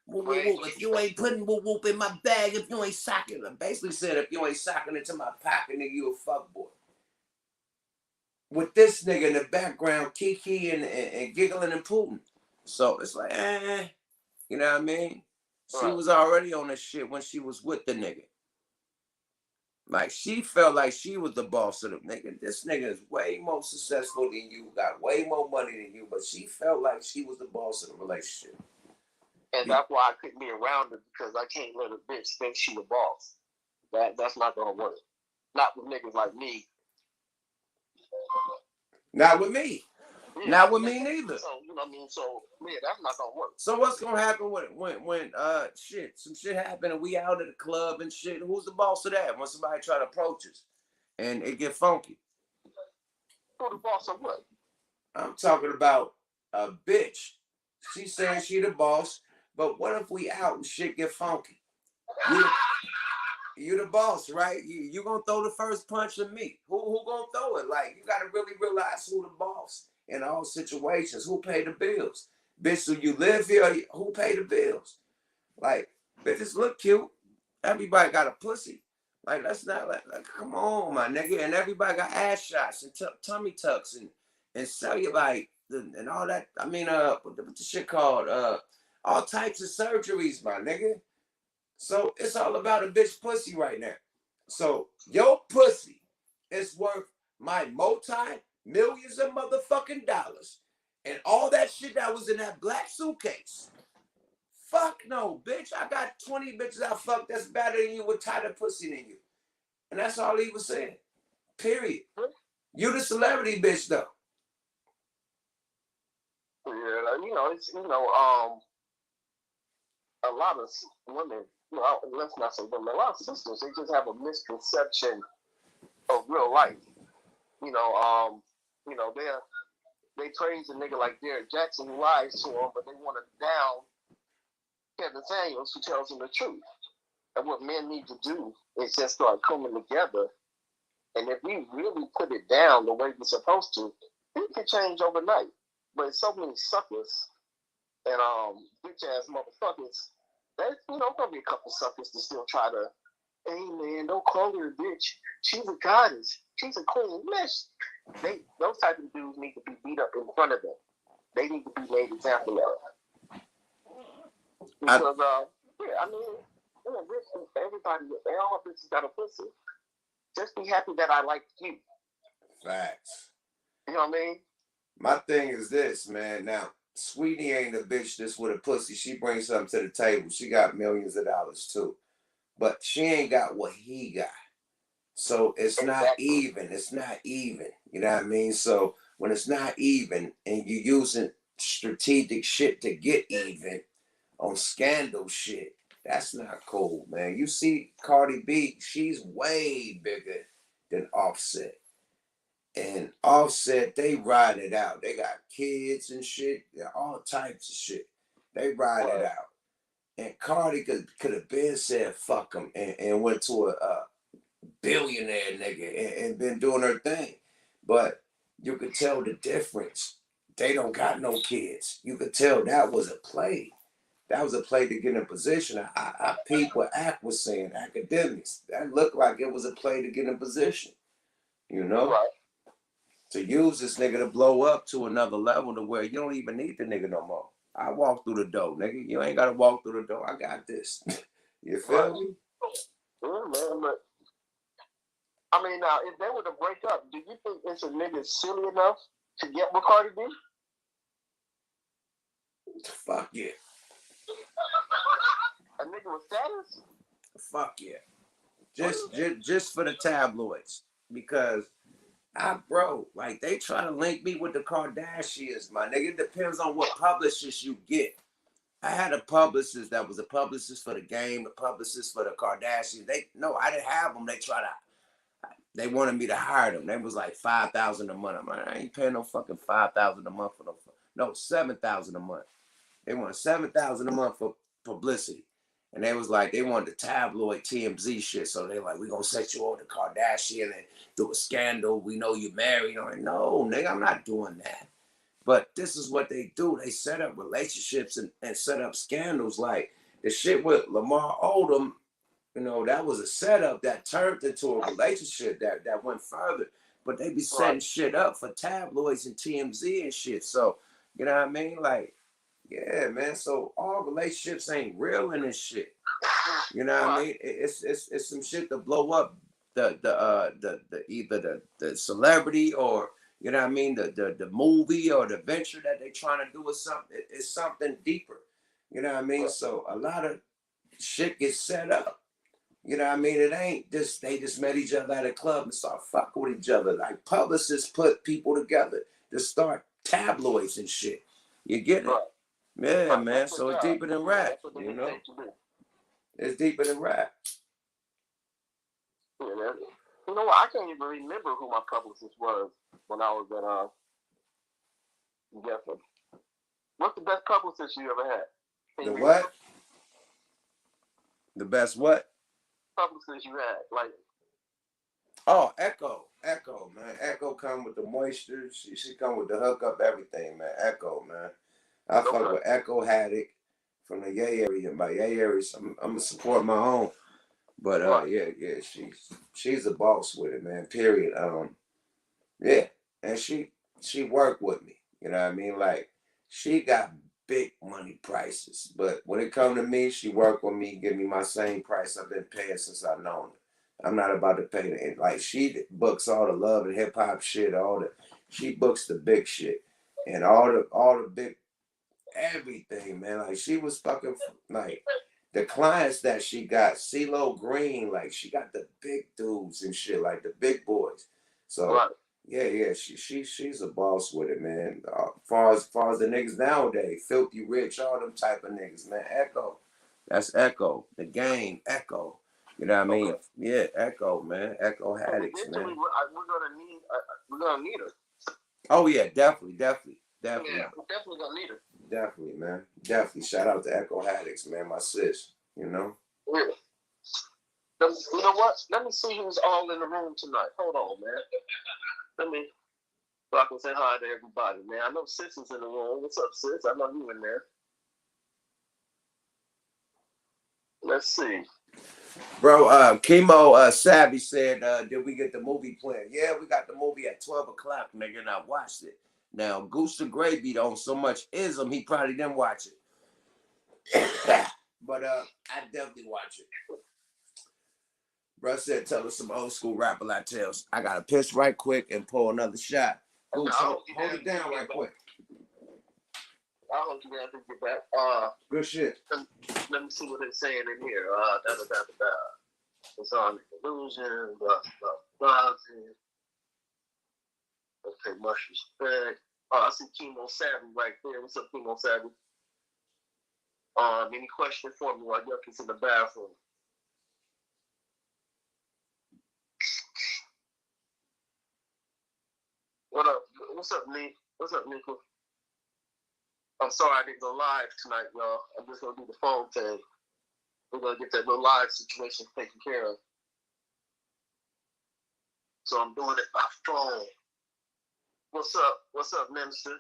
Whoop, whoop, whoop. If you ain't putting whoop whoop in my bag, if you ain't socking, I basically said, if you ain't socking into my pocket, nigga, you a fuckboy. With this nigga in the background, Kiki and giggling and Putin. So it's like, you know what I mean? She was already on this shit when she was with the nigga. Like, she felt like she was the boss of the nigga. This nigga is way more successful than you, got way more money than you, but she felt like she was the boss of the relationship. And that's why I couldn't be around her, because I can't let a bitch think she the boss. That's not gonna work. Not with niggas like me. Not with me. Yeah, not with me neither. So, you know what I mean? So, yeah, that's not gonna work. So what's gonna happen when some shit happen and we out at the club and shit? Who's the boss of that? When somebody try to approach us and it get funky? Who the boss of what? I'm talking about a bitch. She saying she the boss, but what if we out and shit get funky? You the boss, right? You gonna throw the first punch at me? Who gonna throw it? Like, you gotta really realize who the boss in all situations. Who pay the bills? Bitch, do you live here? Who pay the bills? Like, bitches look cute. Everybody got a pussy. Like, that's not like come on, my nigga. And everybody got ass shots and tummy tucks and cellulite and all that. I mean, what the shit called? All types of surgeries, my nigga. So it's all about a bitch pussy right now. So your pussy is worth my multi-millions of motherfucking dollars. And all that shit that was in that black suitcase. Fuck no, bitch. I got 20 bitches I fucked that's better than you with tighter pussy than you. And that's all he was saying. Period. You the celebrity bitch though. Yeah, you know, it's, you know, a lot of women, you know, let's not say women, a lot of sisters, they just have a misconception of real life. You know, they praise a nigga like Derek Jackson who lies to them, but they want to down Kevin Samuels who tells them the truth. And what men need to do is just start coming together. And if we really put it down the way we're supposed to, it can change overnight. But so many suckers and bitch ass motherfuckers, there's, you know, probably a couple suckers to still try to, hey man, don't call her a bitch. She's a goddess. She's a queen. Those type of dudes need to be beat up in front of them. They need to be made example of. Because yeah, I mean, you know, everybody, all bitches got a pussy. Just be happy that I like you. Facts. You know what I mean? My thing is this, man. Now, Sweetie ain't a bitch that's with a pussy. She brings something to the table. She got millions of dollars too. But she ain't got what he got. So it's not even. It's not even. You know what I mean? So when it's not even and you using strategic shit to get even on scandal shit, that's not cool, man. You see Cardi B, she's way bigger than Offset. And Offset, they ride it out. They got kids and shit, all types of shit. They ride it out. And Cardi could have been said fuck him and went to a billionaire nigga and been doing her thing. But you could tell the difference. They don't got no kids. You could tell that was a play. That was a play to get in position. I peeped what Ack was saying, academics. That looked like it was a play to get in position, you know? Right. To use this nigga to blow up to another level to where you don't even need the nigga no more. I walk through the door, nigga. You ain't gotta walk through the door. I got this. You feel me? Yeah, man, but I mean, now if they were to break up, do you think it's a nigga silly enough to get with Cardi B? Fuck yeah. A nigga with status? Fuck yeah. Just for the tabloids. Because like they try to link me with the Kardashians, my nigga. It depends on what publicist you get. I had a publicist that was a publicist for the game, a publicist for the Kardashians. I didn't have them. They wanted me to hire them. They was like $5,000 a month. I'm like, I ain't paying no fucking $5,000 a month for no $7,000 a month. They wanted $7,000 a month for publicity. And they was like, they wanted the tabloid TMZ shit. So they like, we gonna set you over to Kardashian and do a scandal. We know you married. I'm like, no, nigga, I'm not doing that. But this is what they do. They set up relationships and set up scandals. Like the shit with Lamar Odom, that was a setup that turned into a relationship that went further. But they be setting shit up for tabloids and TMZ and shit. So, you know what I mean? Like, yeah, man. So all relationships ain't real in this shit. You know what I mean? It's some shit to blow up the either the celebrity or you know what I mean the movie or the venture that they trying to do is something. It's something deeper. You know what I mean? So a lot of shit gets set up. You know what I mean? It ain't just they just met each other at a club and start fucking with each other. Like publicists put people together to start tabloids and shit. You get it? Yeah, man. So it's deeper than rap. You know? It's deeper than rap. Yeah, man. You know what? I can't even remember who my publicist was when I was at Geffen. What's the best publicist you ever had? The what? The best what? Publicist you had, like. Oh, Echo, man. Echo come with the moisture. She come with the hookup, everything, man. Echo, man. I fuck with Echo Haddock from the Yay area. My Yay area, I'm gonna support my own. But yeah, she's a boss with it, man. Period. Yeah, and she worked with me. You know what I mean? Like she got big money prices, but when it come to me, she worked with me, give me my same price I've been paying since I've known her. I'm not about to pay the like she books all the love and hip hop shit, she books the big shit and all the big everything, man. Like she was fucking like the clients that she got, CeeLo Green, like she got the big dudes and shit, like the big boys. So yeah, she's a boss with it, man. Far as the niggas nowadays, Filthy Rich, all them type of niggas, man. Echo, that's Echo, the game, Echo. You know what I mean? Yeah, Echo, man. Echo Haddocks, man. We're gonna need her. Oh yeah, definitely. Yeah, we're definitely gonna need her. Definitely, man. Definitely. Shout out to Echo Haddocks, man. My sis, you know? Yeah. You know what? Let me see who's all in the room tonight. Hold on, man. So I can say hi to everybody, man. I know Sis is in the room. What's up, Sis? I know you in there. Let's see. Bro, Chemo Savvy said, did we get the movie planned? Yeah, we got the movie at 12 o'clock, nigga, and I watched it. Now, Goose the Gravy don't so much ism, he probably didn't watch it. But I definitely watch it. Bro said, tell us some old school rapper like tales. I gotta piss right quick and pull another shot. Goose, hold it down right quick. I'll hold you down to get back. Good shit. Let me see what they're saying in here. It's on illusion, okay, much respect. I see Chemo Savvy right there. What's up, Chemo Savvy? Any question for me while Yuck is in the bathroom? What up? What's up, Nick? What's up, Nico? I'm sorry I didn't go live tonight, y'all. I'm just gonna do the phone thing. We're gonna get that little live situation taken care of. So I'm doing it by phone. What's up? What's up, Minister?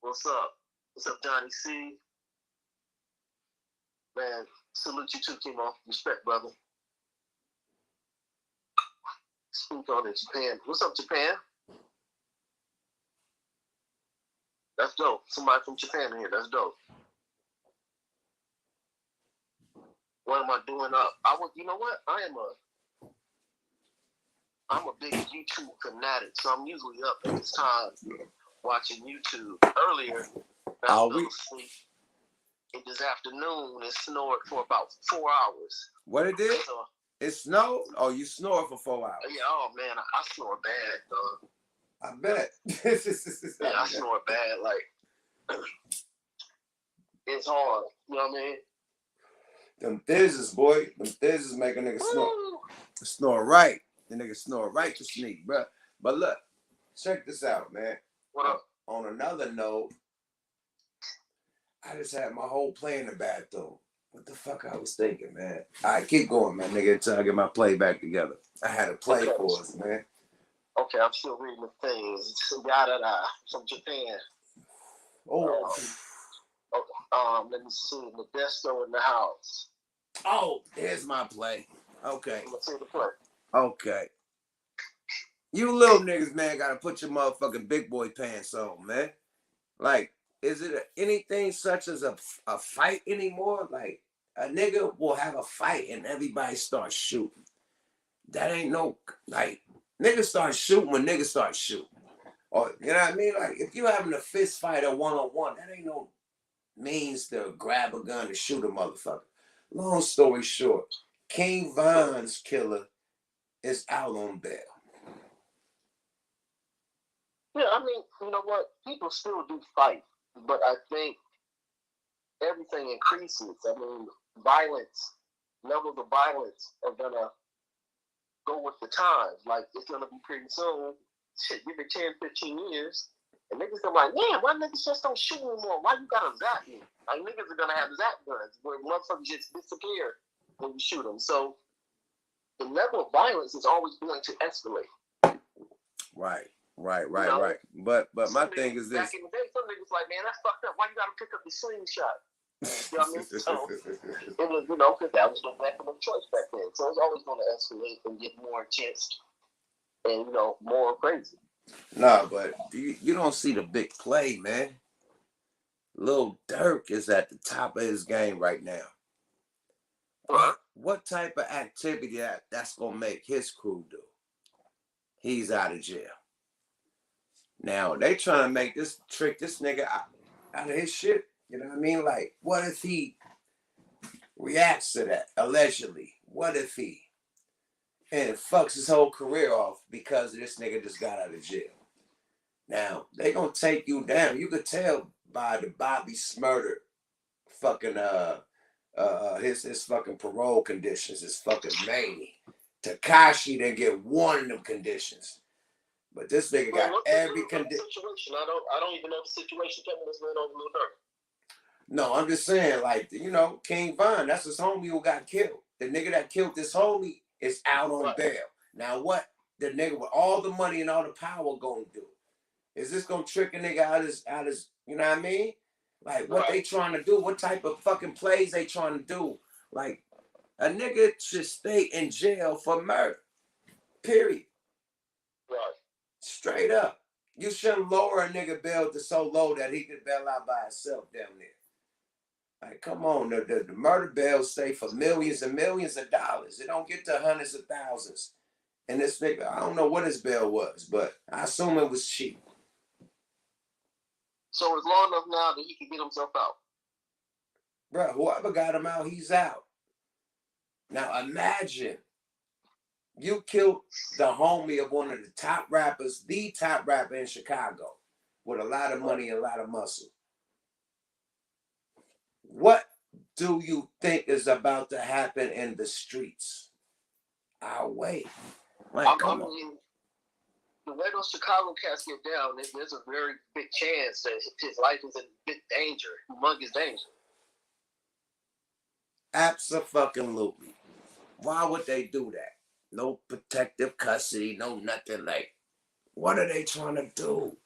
What's up? What's up, Johnny C? Man, salute you too, Kimo. Respect, brother. Speak on it, Japan. What's up, Japan? That's dope. Somebody from Japan in here. That's dope. What am I doing up? You know what? I'm a big YouTube fanatic, so I'm usually up at this time watching YouTube. Earlier, I fell asleep. In this afternoon, it snored for about 4 hours. What it did? So, it snowed? Oh, you snore for 4 hours. Yeah, oh man, I snore bad, dog. I bet. Yeah, I snore bad. Like, it's hard. You know what I mean? Them thizzes, boy. Them thizzes make a nigga snore right. The nigga snore right to sleep, bro. But look, check this out, man. What up? On another note, I just had my whole play in the bathroom. What the fuck I was thinking, man? All right, keep going, man, nigga, until I get my play back together. I had a play for us, man. Okay, I'm still reading the things. Da-da-da, from Japan. Let me see. Modesto in the house. Oh, here's my play. Okay. Let's see the play. Okay. You little niggas, man, gotta put your motherfucking big boy pants on, man. Like, is it anything such as a fight anymore? Like, a nigga will have a fight and everybody starts shooting. That ain't no, like, niggas start shooting when niggas start shooting. Or, you know what I mean? Like, if you having a fist fight or one-on-one, that ain't no means to grab a gun to shoot a motherfucker. Long story short, King Von's killer is out on bail. Yeah, I mean, you know what? People still do fight, but I think everything increases. I mean, levels of violence are gonna go with the times. Like, it's gonna be pretty soon. Shit, give it 10, 15 years, and niggas gonna be like, man, why niggas just don't shoot anymore? Why you gotta zap me? Like, niggas are gonna have zap guns where motherfuckers just disappear when you shoot them. So the level of violence is always going to escalate. Right. But my thing is this. Back in the day, some niggas like, man, that's fucked up. Why you gotta pick up the slingshot? You know what I mean? So it was, because that was the weapon of choice back then. So it's always going to escalate and get more intense and, more crazy. Nah, but you don't see the big play, man. Lil Durk is at the top of his game right now. What type of activity that's gonna make his crew do? He's out of jail. Now they trying to make this nigga out of his shit. You know what I mean? Like, what if he reacts to that allegedly? What if he and it fucks his whole career off because this nigga just got out of jail? Now they gonna take you down. You could tell by the Bobby Smurder fucking his fucking parole conditions, his fucking mania. Takashi didn't get one of them conditions. But this nigga got every condition. I don't even know the situation Kevin was going on with Lil Durk. No, I'm just saying, like, King Von, that's his homie who got killed. The nigga that killed this homie is out on bail. Now, what the nigga with all the money and all the power gonna do? Is this gonna trick a nigga out his, you know what I mean? Like, what they trying to do? What type of fucking plays they trying to do? Like, a nigga should stay in jail for murder. Period. Right. Straight up. You shouldn't lower a nigga bail to so low that he could bail out by himself down there. Like, come on, the murder bails stay for millions and millions of dollars. It don't get to hundreds of thousands. And this nigga, I don't know what his bail was, but I assume it was cheap. So it's long enough now that he can get himself out. Bro, whoever got him out, he's out. Now imagine you killed the homie of one of the top rappers, the top rapper in Chicago, with a lot of money and a lot of muscle. What do you think is about to happen in the streets? I'll wait. Like, come on. the way those Chicago cats get down, there's a very big chance that his life is in big danger, humongous danger. Absolutely. Why would they do that? No protective custody, no nothing. Like, what are they trying to do?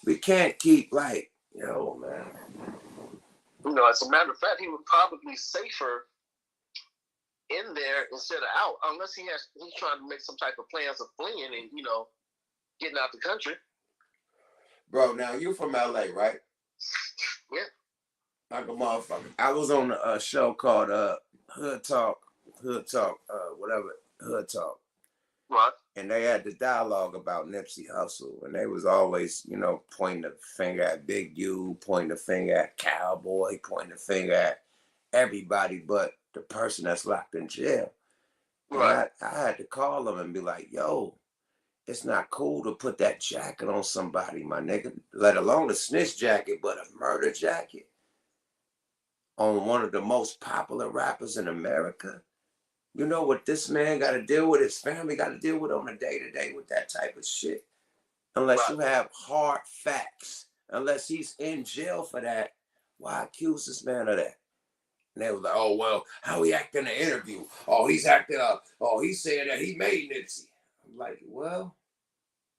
We can't keep like, yo, man. You know, as a matter of fact, he would probably safer in there instead of out, unless he's trying to make some type of plans of fleeing and, you know, getting out the country. Bro, now you from LA, right? Yeah. Like a motherfucker. I was on a show called Hood Talk, whatever, Hood Talk. Right. And they had the dialogue about Nipsey Hussle, and they was always, you know, pointing the finger at Big U, pointing the finger at Cowboy, pointing the finger at everybody but the person that's locked in jail. Right. And I had to call them and be like, yo, it's not cool to put that jacket on somebody, my nigga, let alone a snitch jacket, but a murder jacket on one of the most popular rappers in America. You know what this man got to deal with, his family got to deal with on a day-to-day with that type of shit. Unless you have hard facts, unless he's in jail for that, why accuse this man of that? And they were like, oh, well, how he acting in the interview? Oh, he's acting up. Oh, he's saying that he made Nipsey. I'm like, well,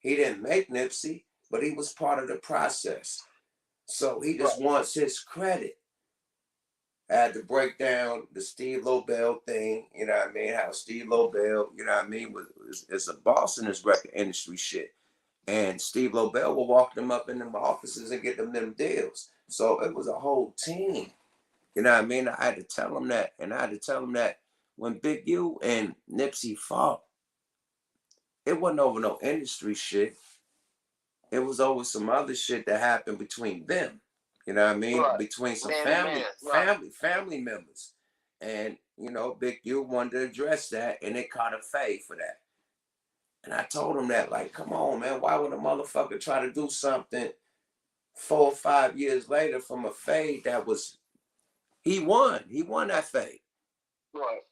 he didn't make Nipsey, but he was part of the process. So he just wants his credit. I had to break down the Steve Lobel thing, you know what I mean? How Steve Lobel, you know what I mean, is a boss in this record industry shit. And Steve Lobel will walk them up in them offices and get them deals. So it was a whole team. You know what I mean? I had to tell him that. And I had to tell him that when Big U and Nipsey fought, it wasn't over no industry shit. It was over some other shit that happened between them. You know what I mean? Right. Between some family members. And, you know, Big U wanted to address that, and it caught a fade for that. And I told him that, like, come on, man, why would a motherfucker try to do something 4 or 5 years later from a fade that was, he won that fade. Right.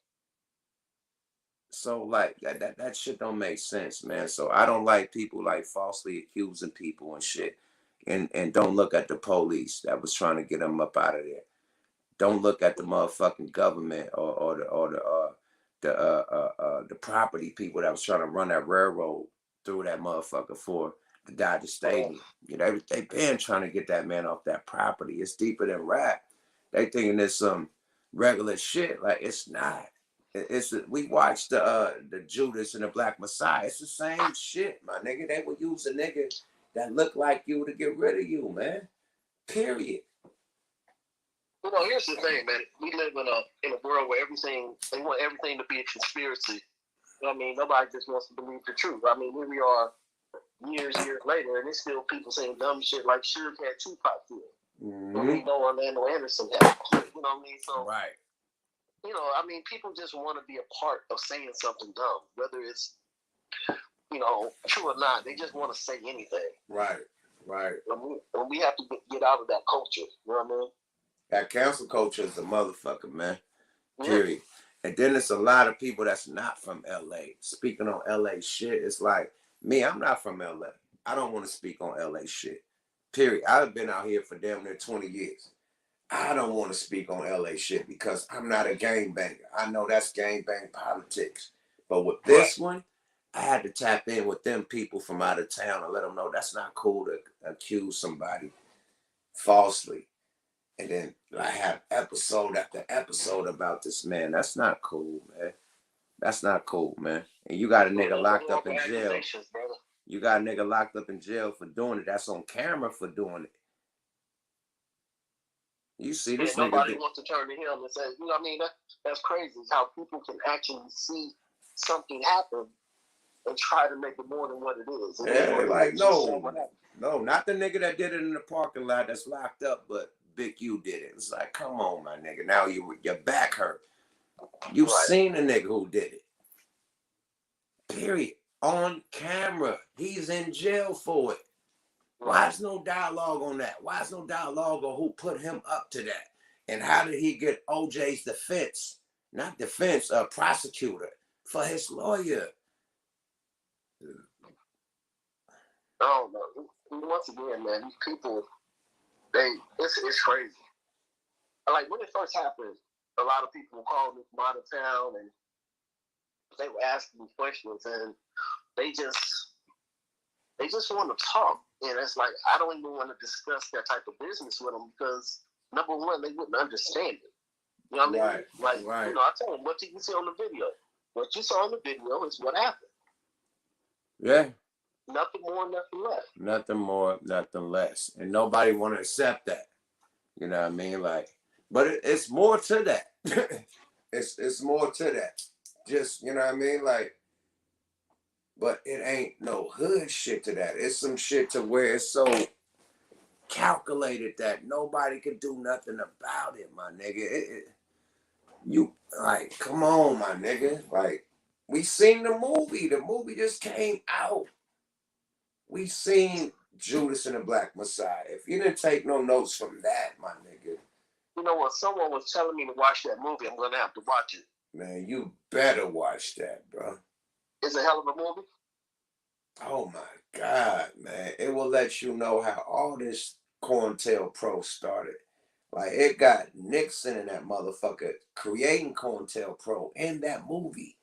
So, like, that shit don't make sense, man. So I don't like people, like, falsely accusing people and shit. And don't look at the police that was trying to get them up out of there. Don't look at the motherfucking government or the property people that was trying to run that railroad through that motherfucker for the Dodger Stadium. You know, they been trying to get that man off that property. It's deeper than rap. They thinking it's some regular shit. Like, it's not. We watched the Judas and the Black Messiah. It's the same shit, my nigga. They would use a nigga that look like you to get rid of you, man. Period. You know, here's the thing, man. We live in a world where they want everything to be a conspiracy. You know what I mean? Nobody just wants to believe the truth. I mean, here we are years later, and there's still people saying dumb shit like Suge had Tupac killed. Mm-hmm. We know Orlando Anderson had killed. You know what I mean? So, right. You know, I mean, people just want to be a part of saying something dumb, whether it's, you know, true or not. They just want to say anything. Right. And we have to get out of that culture. You know what I mean? That cancel culture is a motherfucker, man. Period. And then there's a lot of people that's not from LA. Speaking on LA shit, it's like, me, I'm not from LA. I don't want to speak on LA shit. Period. I've been out here for damn near 20 years. I don't want to speak on LA shit because I'm not a gangbanger. I know that's gangbang politics. But with this one, I had to tap in with them people from out of town and let them know that's not cool to accuse somebody falsely. And then I have episode after episode about this man. That's not cool, man. That's not cool, man. And you got a nigga locked up in jail. You got a nigga locked up in jail for doing it. That's on camera for doing it. You see this nigga. Nobody wants to turn to him and say, you know what I mean? That's crazy how people can actually see something happen and try to make it more than what it is. And yeah, like, no, not the nigga that did it in the parking lot that's locked up, but Big U did it. It's like, come on, my nigga. Now your back hurt. You seen a nigga who did it. Period. On camera. He's in jail for it. Why is no dialogue on that? Why is no dialogue on who put him up to that? And how did he get OJ's defense? Not defense, prosecutor for his lawyer. I don't know. Once again, man, these people, it's crazy. Like when it first happened, a lot of people were calling me from out of town, and they were asking me questions, and they just want to talk, and it's like I don't even want to discuss that type of business with them because number one, they wouldn't understand it. You know what I mean? Like, right. I told them, what did you see on the video? What you saw on the video is what happened. Yeah. Nothing more, nothing less. Nothing more, nothing less. And nobody want to accept that. You know what I mean? Like, but it's more to that. it's more to that. Just, you know what I mean? Like, but it ain't no hood shit to that. It's some shit to where it's so calculated that nobody could do nothing about it, my nigga. You like, come on, my nigga. Like, we seen the movie. The movie just came out. We seen Judas and the Black Messiah. If you didn't take no notes from that, my nigga. You know what? Someone was telling me to watch that movie. I'm gonna have to watch it. Man, you better watch that, bro. It's a hell of a movie. Oh my God, man. It will let you know how all this COINTELPRO started. Like, it got Nixon and that motherfucker creating COINTELPRO in that movie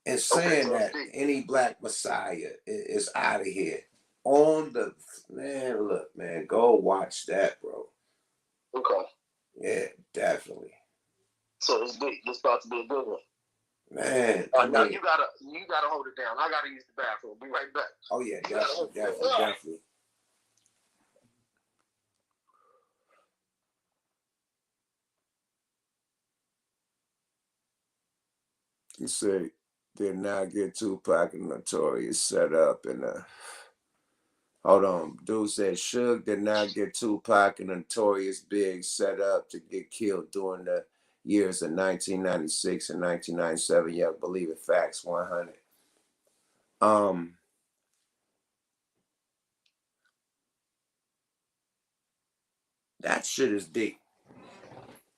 and saying that any Black Messiah is out of here. On the, man, look, man, go watch that, bro. Okay. Yeah, definitely. So it's big. It's about to be a good one. Man. Now you gotta hold it down. I gotta use the bathroom. Be right back. Oh yeah, definitely. You say did not get Tupac and Notorious set up and hold on. Dude said Suge did not get Tupac and Notorious Big set up to get killed during the years of 1996 and 1997. Yeah, believe it. Facts 100. That shit is deep.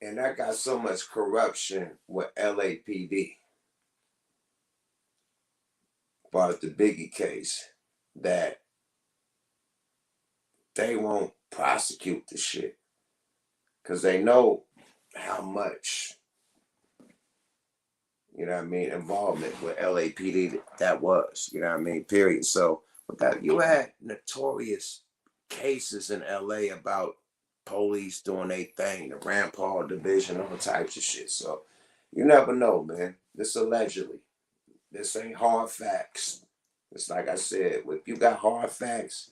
And that got so much corruption with LAPD about the Biggie case that they won't prosecute the shit because they know how much, you know what I mean, involvement with LAPD that was, you know what I mean, period. So with that, you had notorious cases in LA about police doing their thing, the Rampart Division, all types of shit. So you never know, man. This allegedly. This ain't hard facts. It's like I said, if you got hard facts,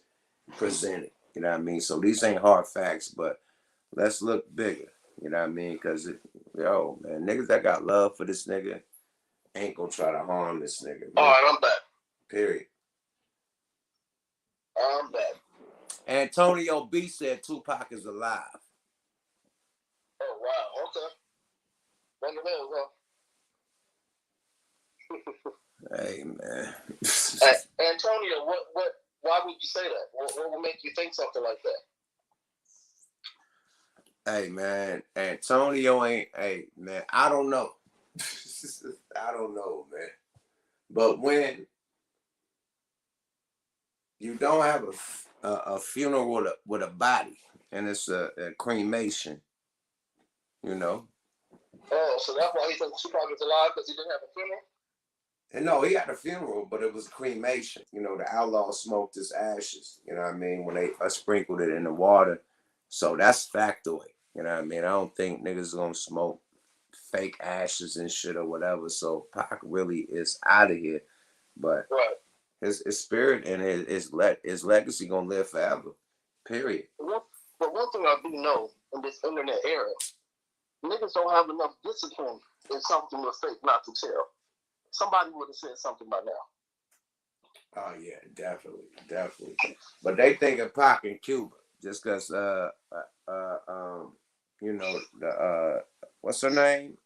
present it. You know what I mean? So these ain't hard facts, but let's look bigger. You know what I mean? Because, yo, man, niggas that got love for this nigga ain't gonna try to harm this nigga. Man. All right, I'm back. Period. I'm back. Antonio B said Tupac is alive. Oh, wow. Okay. Bring it in, bro. Hey, man. Antonio, why would you say that? What would make you think something like that? Hey, man. Antonio ain't, hey, man, I don't know. I don't know, man. But when you don't have a funeral with a body, and it's a cremation, you know. Oh, so that's why he said Tupac was alive, because he didn't have a funeral? And no, he had a funeral, but it was cremation. You know, the outlaw smoked his ashes. You know what I mean? When they sprinkled it in the water. So that's factoid. You know what I mean? I don't think niggas gonna smoke fake ashes and shit or whatever. So Pac really is out of here. But right. his spirit and his legacy gonna live forever. Period. But one thing I do know in this internet era, niggas don't have enough discipline in something was fake not to tell. Somebody would have said something by now. Oh yeah, definitely. But they think of Pac in Cuba just because you know the what's her name?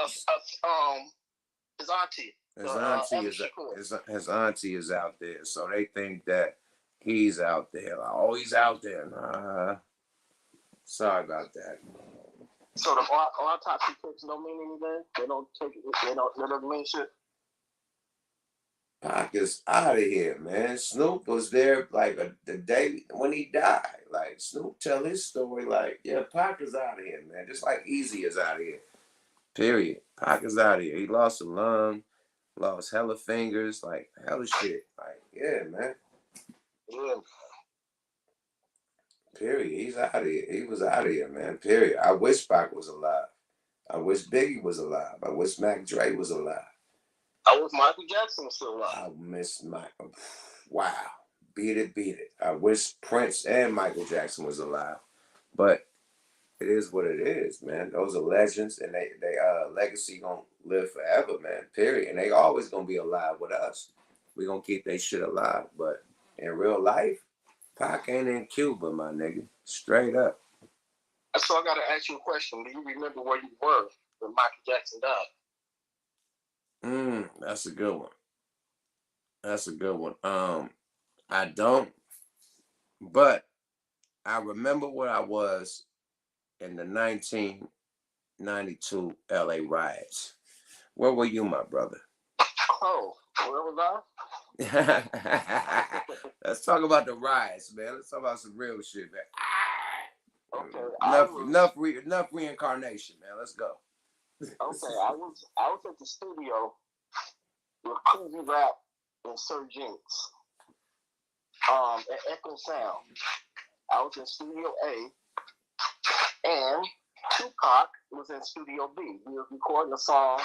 His auntie. His auntie is out there, so they think that he's out there. Like, oh, he's out there. Nah. Sorry about that. So the autopsy pictures don't mean anything. They don't take it. They don't mean shit. Pac is out of here, man. Snoop was there like the day when he died. Like Snoop tell his story like, yeah, Pac is out of here, man. Just like Easy is out of here. Period. Pac is out of here. He lost a lung, lost hella fingers, like hella shit. Like, yeah, man. Yeah. Period. He's out of here. He was out of here, man. Period. I wish Pac was alive. I wish Biggie was alive. I wish Mac Dre was alive. I wish Michael Jackson was still alive. I miss Michael. Wow. Beat it, beat it. I wish Prince and Michael Jackson was alive. But it is what it is, man. Those are legends and they legacy gonna live forever, man. Period. And they always gonna be alive with us. We gonna keep that shit alive. But in real life, Pac ain't in Cuba, my nigga. Straight up. So I gotta ask you a question. Do you remember where you were when Michael Jackson died? That's a good one. That's a good one. I don't, but I remember where I was in the 1992 LA riots. Where were you, my brother? Oh, where was I? Let's talk about the riots, man. Let's talk about some real shit, man. Okay, Enough reincarnation, man. Let's go. Okay, I was at the studio with Coogee Rap and Sir Jinx at Echo Sound. I was in Studio A, and Tupac was in Studio B. We were recording a song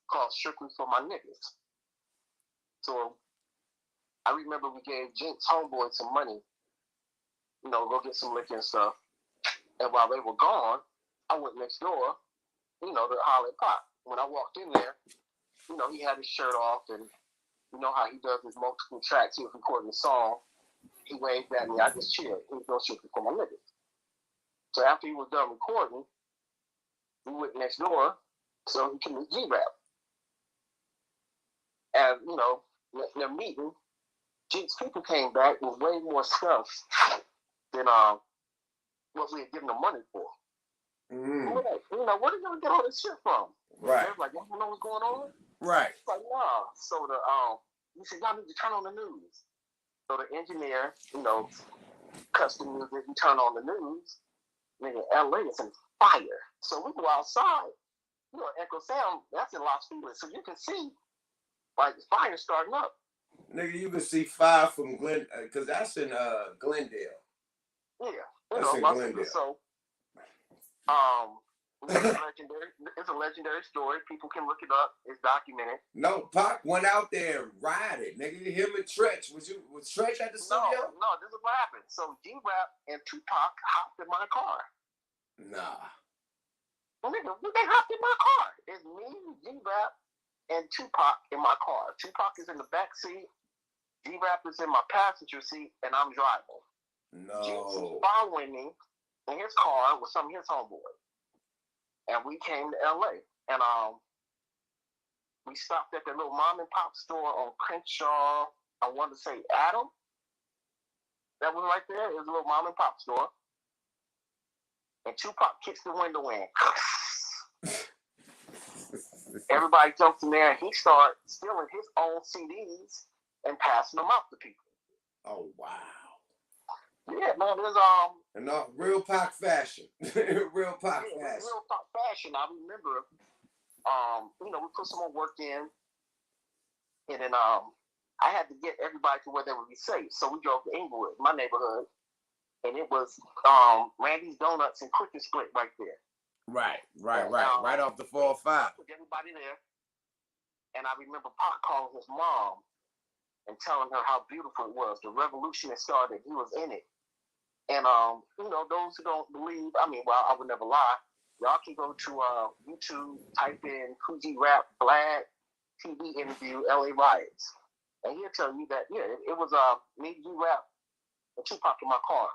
called Strictly for My Niggas. So I remember we gave Jinx homeboy some money, go get some liquor and stuff. And while they were gone, I went next door, to holler at Pac. When I walked in there, he had his shirt off, and you know how he does his multiple tracks. He was recording a song. He waved at me. I just chilled. He was going strictly for my niggas. So after he was done recording, we went next door so he can meet G-Rap. And, they're meeting. Jinx people came back with way more stuff than what we had given them money for. Mm-hmm. Where are you going to get all this shit from? Right. They're like, y'all know what's going on? Right. It's like, nah. So he said, y'all need to turn on the news. So the engineer, cuts the music, we turn on the news. Nigga, LA is in fire. So we go outside. Echo Sound, that's in Las Vegas. So you can see, like, fire starting up. Nigga, you can see fire from Glen, because that's in Glendale. Yeah. That's in Glendale. So, it's a legendary story. People can look it up. It's documented. No, Pac went out there and rided, nigga. Him and Tretch. Was Tretch at the studio? No, this is what happened. So G-Rap and Tupac hopped in my car. Nah. Well, nigga, they hopped in my car. It's me, G-Rap, and Tupac in my car. Tupac is in the back seat. G-Rap is in my passenger seat, and I'm driving. No. Jinx is following me in his car with some of his homeboys. And we came to LA. And we stopped at the little mom and pop store on Crenshaw. I want to say Adam. That was right there. It was a little mom and pop store. And Tupac kicks the window in. Everybody jumps in there, and he starts stealing his own CDs and passing them out to people. Oh, wow. Yeah, man, there's and real Pac fashion. Real Pac fashion. Real Pac fashion. I remember, we put some more work in, and then I had to get everybody to where they would be safe. So we drove to Inglewood, my neighborhood, and it was Randy's Donuts and Quick and Split right there. Right off the 405. Took everybody there, and I remember Pac calling his mom and telling her how beautiful it was. The revolution had started. He was in it. And, those who don't believe, I would never lie. Y'all can go to YouTube, type in Coogee Rap Black TV interview, LA Riots. And he'll tell you that, it was me, G-Rap, and Tupac in my car.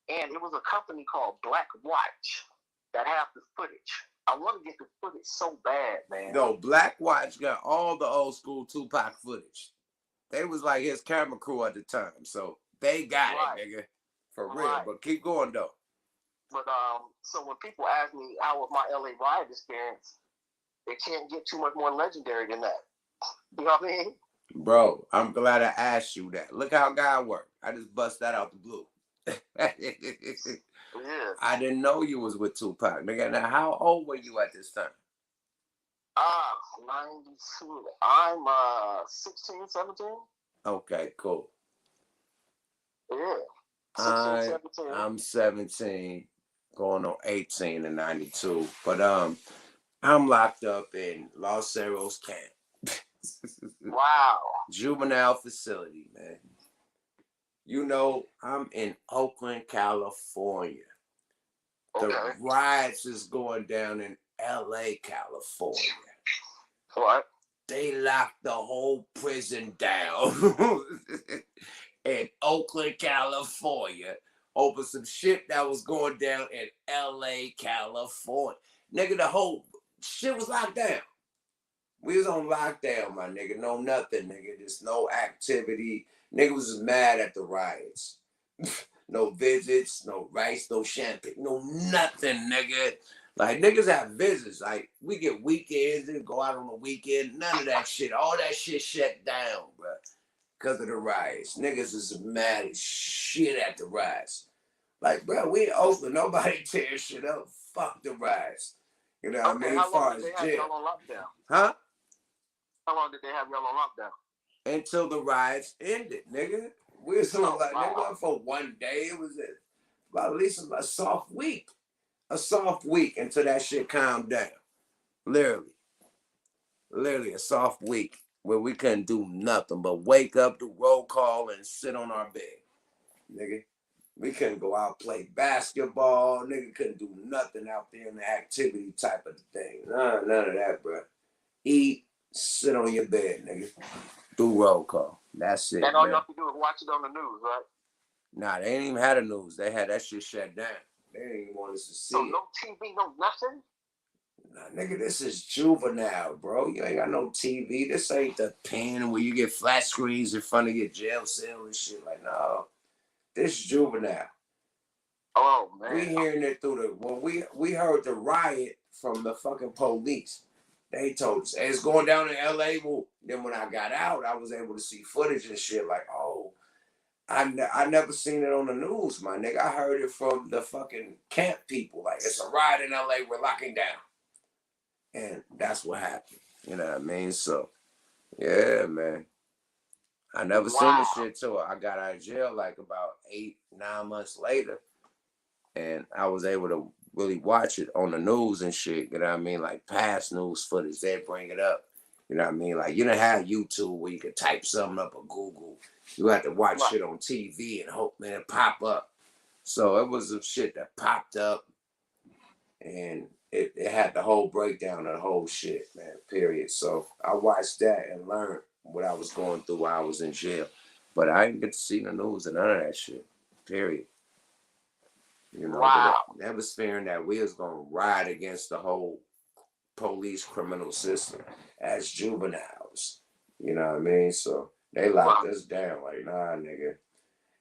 And it was a company called Black Watch that had the footage. I want to get the footage so bad, man. No, Black Watch got all the old school Tupac footage. They was like his camera crew at the time, so they got it, nigga, for real. Right. But keep going though. But so when people ask me how was my LA riot experience, it can't get too much more legendary than that. You know what I mean? Bro, I'm glad I asked you that. Look how God worked. I just bust that out the blue. Yeah. I didn't know you was with Tupac. Nigga, now how old were you at this time? 92. I'm 16, 17. Okay, cool. Yeah. 16, I 17. I'm 17, going on 18 in 92. But I'm locked up in Los Cerros camp. Wow. Juvenile facility, man. You know, I'm in Oakland, California. The Okay. riots is going down in LA, California. What? They locked the whole prison down in Oakland, California over some shit that was going down in LA, California. Nigga, the whole shit was locked down. We was on lockdown, my nigga. No nothing, nigga. Just no activity. Nigga was just mad at the riots. No visits, no rice, no champagne, no nothing, nigga. Like niggas have visits. Like we get weekends and go out on the weekend. None of that shit. All that shit shut down, bro. Because of the riots. Niggas is mad as shit at the riots. Like, bro, we in Oakland. Nobody tear shit up. Fuck the riots. You know what I mean? How As far long did as they have jail. y'all on lockdown? Huh? How long did they have y'all on lockdown? Until the riots ended, nigga. We was on like, nigga, wasn't for one day. It was about at least a soft week. A soft week until that shit calmed down. Literally. Literally a soft week where we couldn't do nothing but wake up, do roll call, and sit on our bed. Nigga. We couldn't go out play basketball. Nigga couldn't do nothing out there in the activity type of thing. None of that, bro. Eat, sit on your bed, nigga. Do roll call. That's it. And all man. y'all can do is watch it on the news, right? Nah, they ain't even had a news. They had that shit shut down. They didn't even want us to see So it. no TV, no nothing? Nah, nigga, this is juvenile, bro. You ain't got no TV. This ain't the pen where you get flat screens in front of your jail cell and shit. Like, no. This is juvenile. Oh, man. We hearing it through the... When we heard the riot from the fucking police, they told us, hey, it's going down in L.A. Well, then when I got out, I was able to see footage and shit like, oh... I never seen it on the news, my nigga. I heard it from the fucking camp people. Like, it's a riot in LA, we're locking down. And that's what happened. You know what I mean? So, yeah, man. I never seen this shit till I got out of jail like about 8-9 months later. And I was able to really watch it on the news and shit. You know what I mean? Like past news footage, they bring it up. You know what I mean? Like, you don't have YouTube where you can type something up or Google. You have to watch shit on TV and hope, man, it pop up. So it was some shit that popped up and it had the whole breakdown of the whole shit, man, period. So I watched that and learned what I was going through while I was in jail. But I didn't get to see the news and none of that shit, period. You know, but they was fearing that we was going to ride against the whole police criminal system as juveniles. You know what I mean? So they locked us down like, nah, nigga.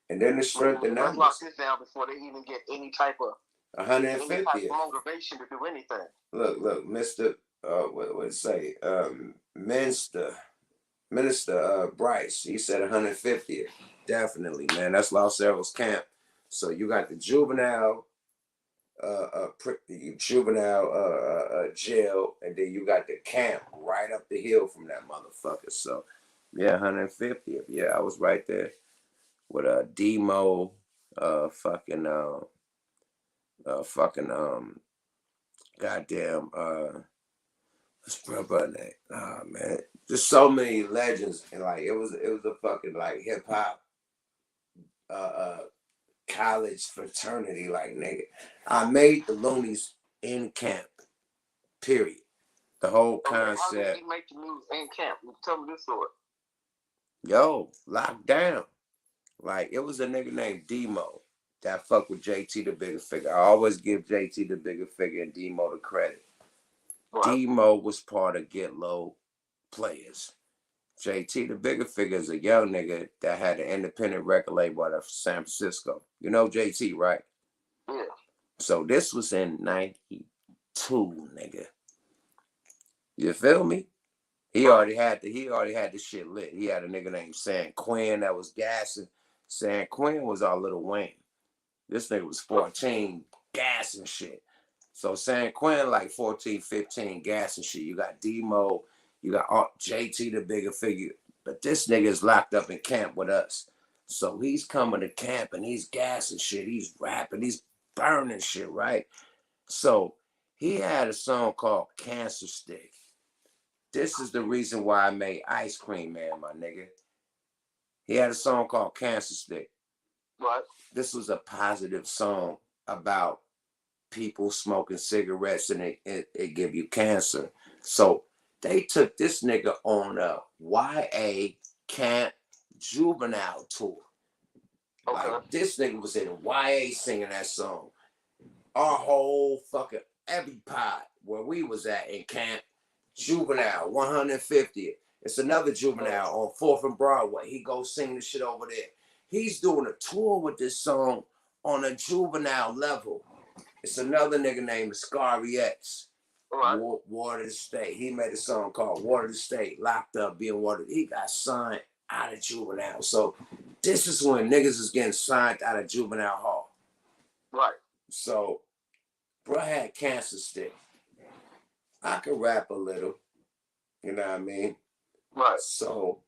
And then the strength and numbers. Let's lock this down before they even get any type of 150th. motivation to do anything. Look, Mr. What it say? Minister Bryce. He said 150th. Definitely, man. That's Los Cerros camp. So you got the juvenile jail, and then you got the camp right up the hill from that motherfucker. So yeah, 150th. Yeah, I was right there with Demo, goddamn, what's my brother name? Oh man, just so many legends, and like it was a fucking like hip hop college fraternity, like nigga. I made the Loonies in camp. Period. The whole concept. How did you make the news in camp? Tell me this story. Yo, locked down. Like it was a nigga named Demo that fuck with JT the Bigger Figure. I always give JT the Bigger Figure and Demo the credit. Right. Demo was part of Get Low Players. JT the Bigger Figure is a young nigga that had an independent record label out of San Francisco. You know JT, right? Yeah. So this was in 92, nigga. You feel me? He already had the shit lit. He had a nigga named San Quinn that was gassing. San Quinn was our Little Wayne. This nigga was 14, gassing shit. So San Quinn like 14, 15, gassing shit. You got Demo, you got JT, the bigger figure. But this nigga is locked up in camp with us. So he's coming to camp and he's gassing shit. He's rapping, he's burning shit, right? So he had a song called Cancer Stick. This is the reason why I made Ice Cream Man, my nigga. He had a song called Cancer Stick. Right. This was a positive song about people smoking cigarettes and it give you cancer. So they took this nigga on a YA camp juvenile tour. Okay. Like this nigga was in YA singing that song. Our whole fucking every pod where we was at in camp, juvenile 150th. It's another juvenile on 4th and Broadway. He goes sing the shit over there. He's doing a tour with this song on a juvenile level. It's another nigga named Scary X. Right. Water the State. He made a song called Water the State. Locked up being watered. He got signed out of juvenile. So this is when niggas is getting signed out of juvenile hall. Right. So bro had Cancer Stick. I could rap a little. You know what I mean? Right. So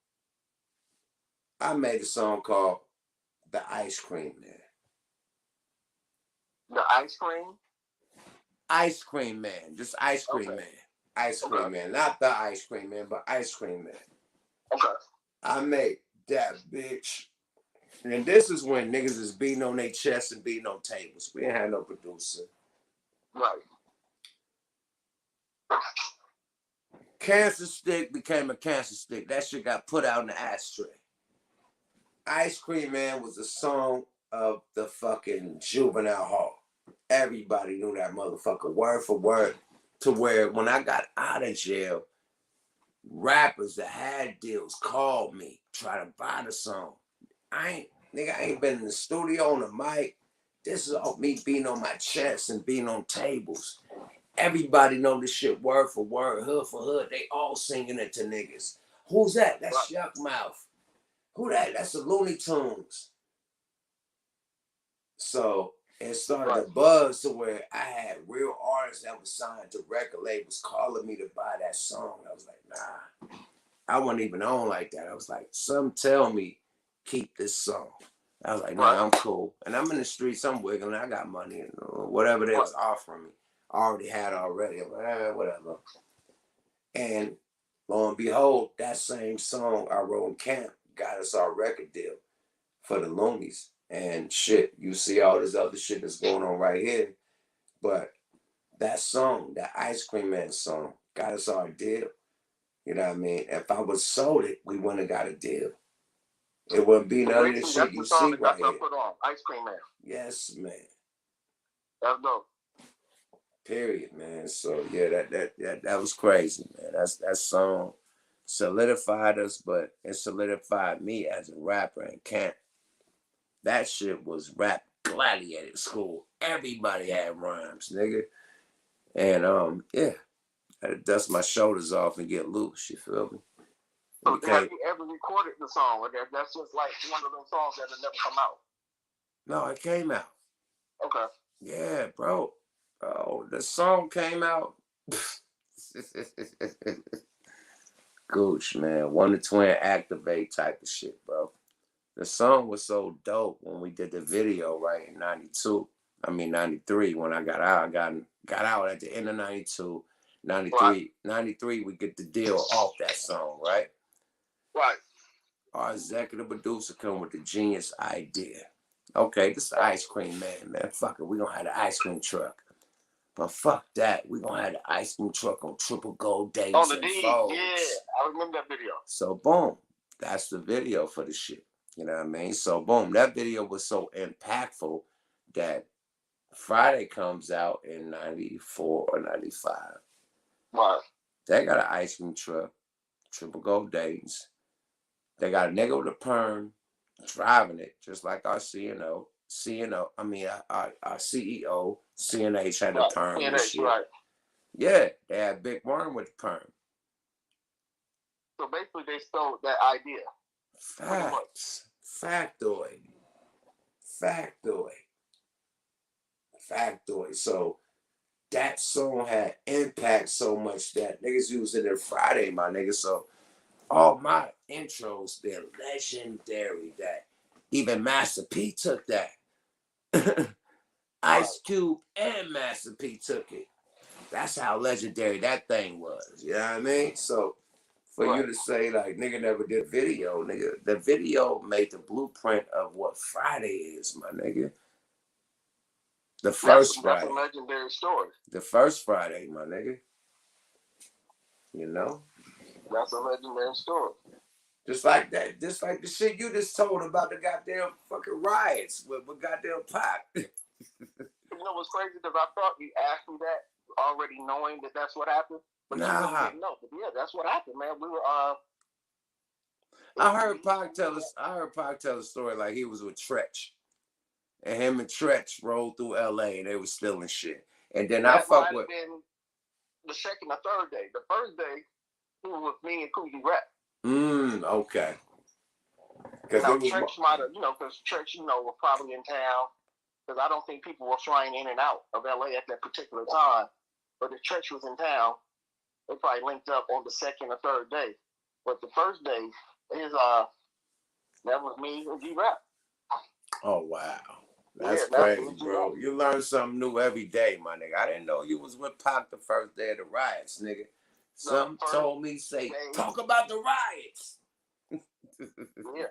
I made a song called The Ice Cream Man. The Ice Cream? Ice Cream Man. Just Ice Cream Man. Ice Cream Man. Not The Ice Cream Man, but Ice Cream Man. Okay. I made that bitch. And this is when niggas is beating on their chests and beating on tables. We ain't had no producer. Right. Cancer Stick became a Cancer Stick. That shit got put out in the ashtray. Ice Cream Man was a song of the fucking juvenile hall. Everybody knew that motherfucker word for word, to where when I got out of jail, rappers that had deals called me, try to buy the song. I ain't been in the studio on the mic. This is all me being on my chest and being on tables. Everybody know this shit word for word, hood for hood. They all singing it to niggas. Who's that? That's Yuck Mouth. Who that? That's the Looney Tunes. So it started to buzz to where I had real artists that was signed to record labels calling me to buy that song. I was like, nah. I wasn't even on like that. I was like, some tell me, keep this song. I was like, nah, I'm cool. And I'm in the streets, I'm wiggling, I got money and whatever they was offering me. I already had already. I'm like, whatever. And lo and behold, that same song I wrote in camp got us our record deal for the Loonies. And shit, you see all this other shit that's going on right here. But that song, that Ice Cream Man song, got us our deal. You know what I mean? If I would sold it, we wouldn't have got a deal. It wouldn't be none of this shit you see right here. Put on Ice Cream Man. Yes, man. That's dope. Period, man. So yeah, that was crazy, man. That song solidified us, but it solidified me as a rapper in camp. That shit was rap gladiator school. Everybody had rhymes, nigga. And yeah, I had to dust my shoulders off and get loose. You feel me? So have you ever recorded the song? Or that's just like one of those songs that will never come out? No, it came out. Okay. Yeah, bro. Oh, the song came out. Gooch, man. One to twin activate type of shit, bro. The song was so dope when we did the video, right, in 93, when I got out. I got out at the end of 92. 93, we get the deal off that song, right? Right. Our executive producer come with the genius idea. Okay, this is the Ice Cream Man. Fuck it, we gonna have the ice cream truck. But fuck that, we gonna have the ice cream truck on triple gold days on the and D, folds. yeah, I remember that video. So boom, that's the video for the shit. You know what I mean? So boom, that video was so impactful that Friday comes out in 94 or 95. Right. They got an ice cream truck, triple gold days. They got a nigga with a perm driving it, just like our CEO, our CEO, CNH had a perm and shit. Right. Yeah, they had Big Worm with the perm. So basically, they stole that idea. Facts. Factoid. Factoid. Factoid. So that song had impact so much that niggas using it Friday, my nigga. So all my intros, they're legendary. That even Master P took that. Ice Cube and Master P took it. That's how legendary that thing was. You know what I mean? So for you to say like nigga never did video, nigga, the video made the blueprint of what Friday is, my nigga. The first Friday. That's a legendary story. The first Friday, my nigga. You know? That's a legendary story. Just like that, just like the shit you just told about the goddamn fucking riots with goddamn Pac. You know what's crazy? Because I thought you asked me that already knowing that that's what happened. But you really didn't know. But yeah, that's what happened, man. We were I heard Pac tell a story like he was with Tretch. And him and Tretch rolled through LA and they was stealing shit. And then I fuck with been the second or third day. The first day he was with me and Coogee Rap. Okay. Because Tretch might have, because Tretch, was probably in town. Because I don't think people were flying in and out of LA at that particular time. But if Tretch was in town, they probably linked up on the second or third day. But the first day is that was me and G Rap. Oh wow. That's crazy, bro. You learn something new every day, my nigga. I didn't know you was with Pac the first day of the riots, nigga. Something told me, talk about the riots. Yeah.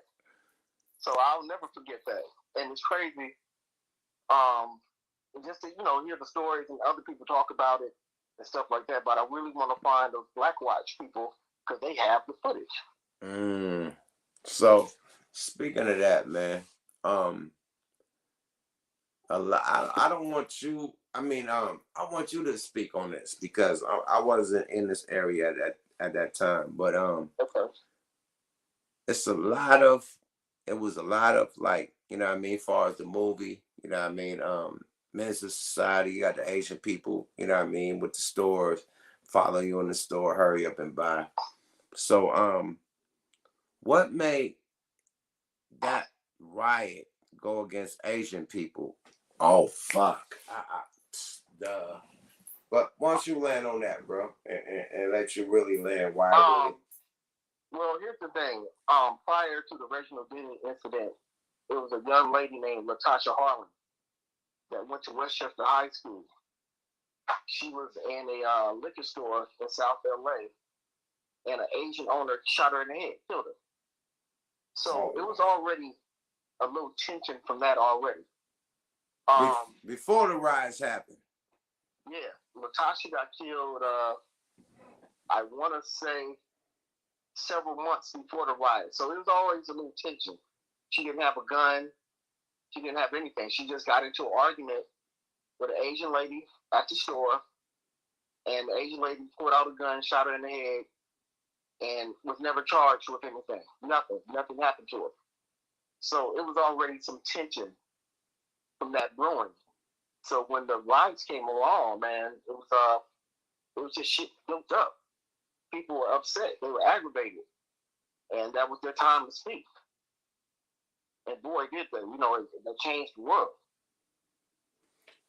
So I'll never forget that. And it's crazy. Just to, hear the stories and other people talk about it and stuff like that. But I really want to find those Black Watch people because they have the footage. So speaking of that, man, I don't want you. I mean, I want you to speak on this because I wasn't in this area at that time. But okay. It was a lot of like, you know what I mean, as far as the movie, you know what I mean, Men's Society, you got the Asian people, you know what I mean, with the stores, follow you in the store, hurry up and buy. So what made that riot go against Asian people? Oh fuck. Duh. But once you land on that, bro, and let you really land why Well, here's the thing. Prior to the Reginald Denny incident, there was a young lady named Latasha Harlan that went to Westchester High School. She was in a liquor store in South LA, and an Asian owner shot her in the head, killed her. So it was already a little tension from that already. Before the riots happened. Yeah, Latasha got killed. I want to say several months before the riot. So it was always a little tension. She didn't have a gun. She didn't have anything. She just got into an argument with an Asian lady at the store, and the Asian lady pulled out a gun, shot her in the head, and was never charged with anything. Nothing happened to her. So it was already some tension from that brewing. So when the riots came along, man, it was just shit built up. People were upset. They were aggravated. And that was their time to speak. And boy, did they. It changed the world.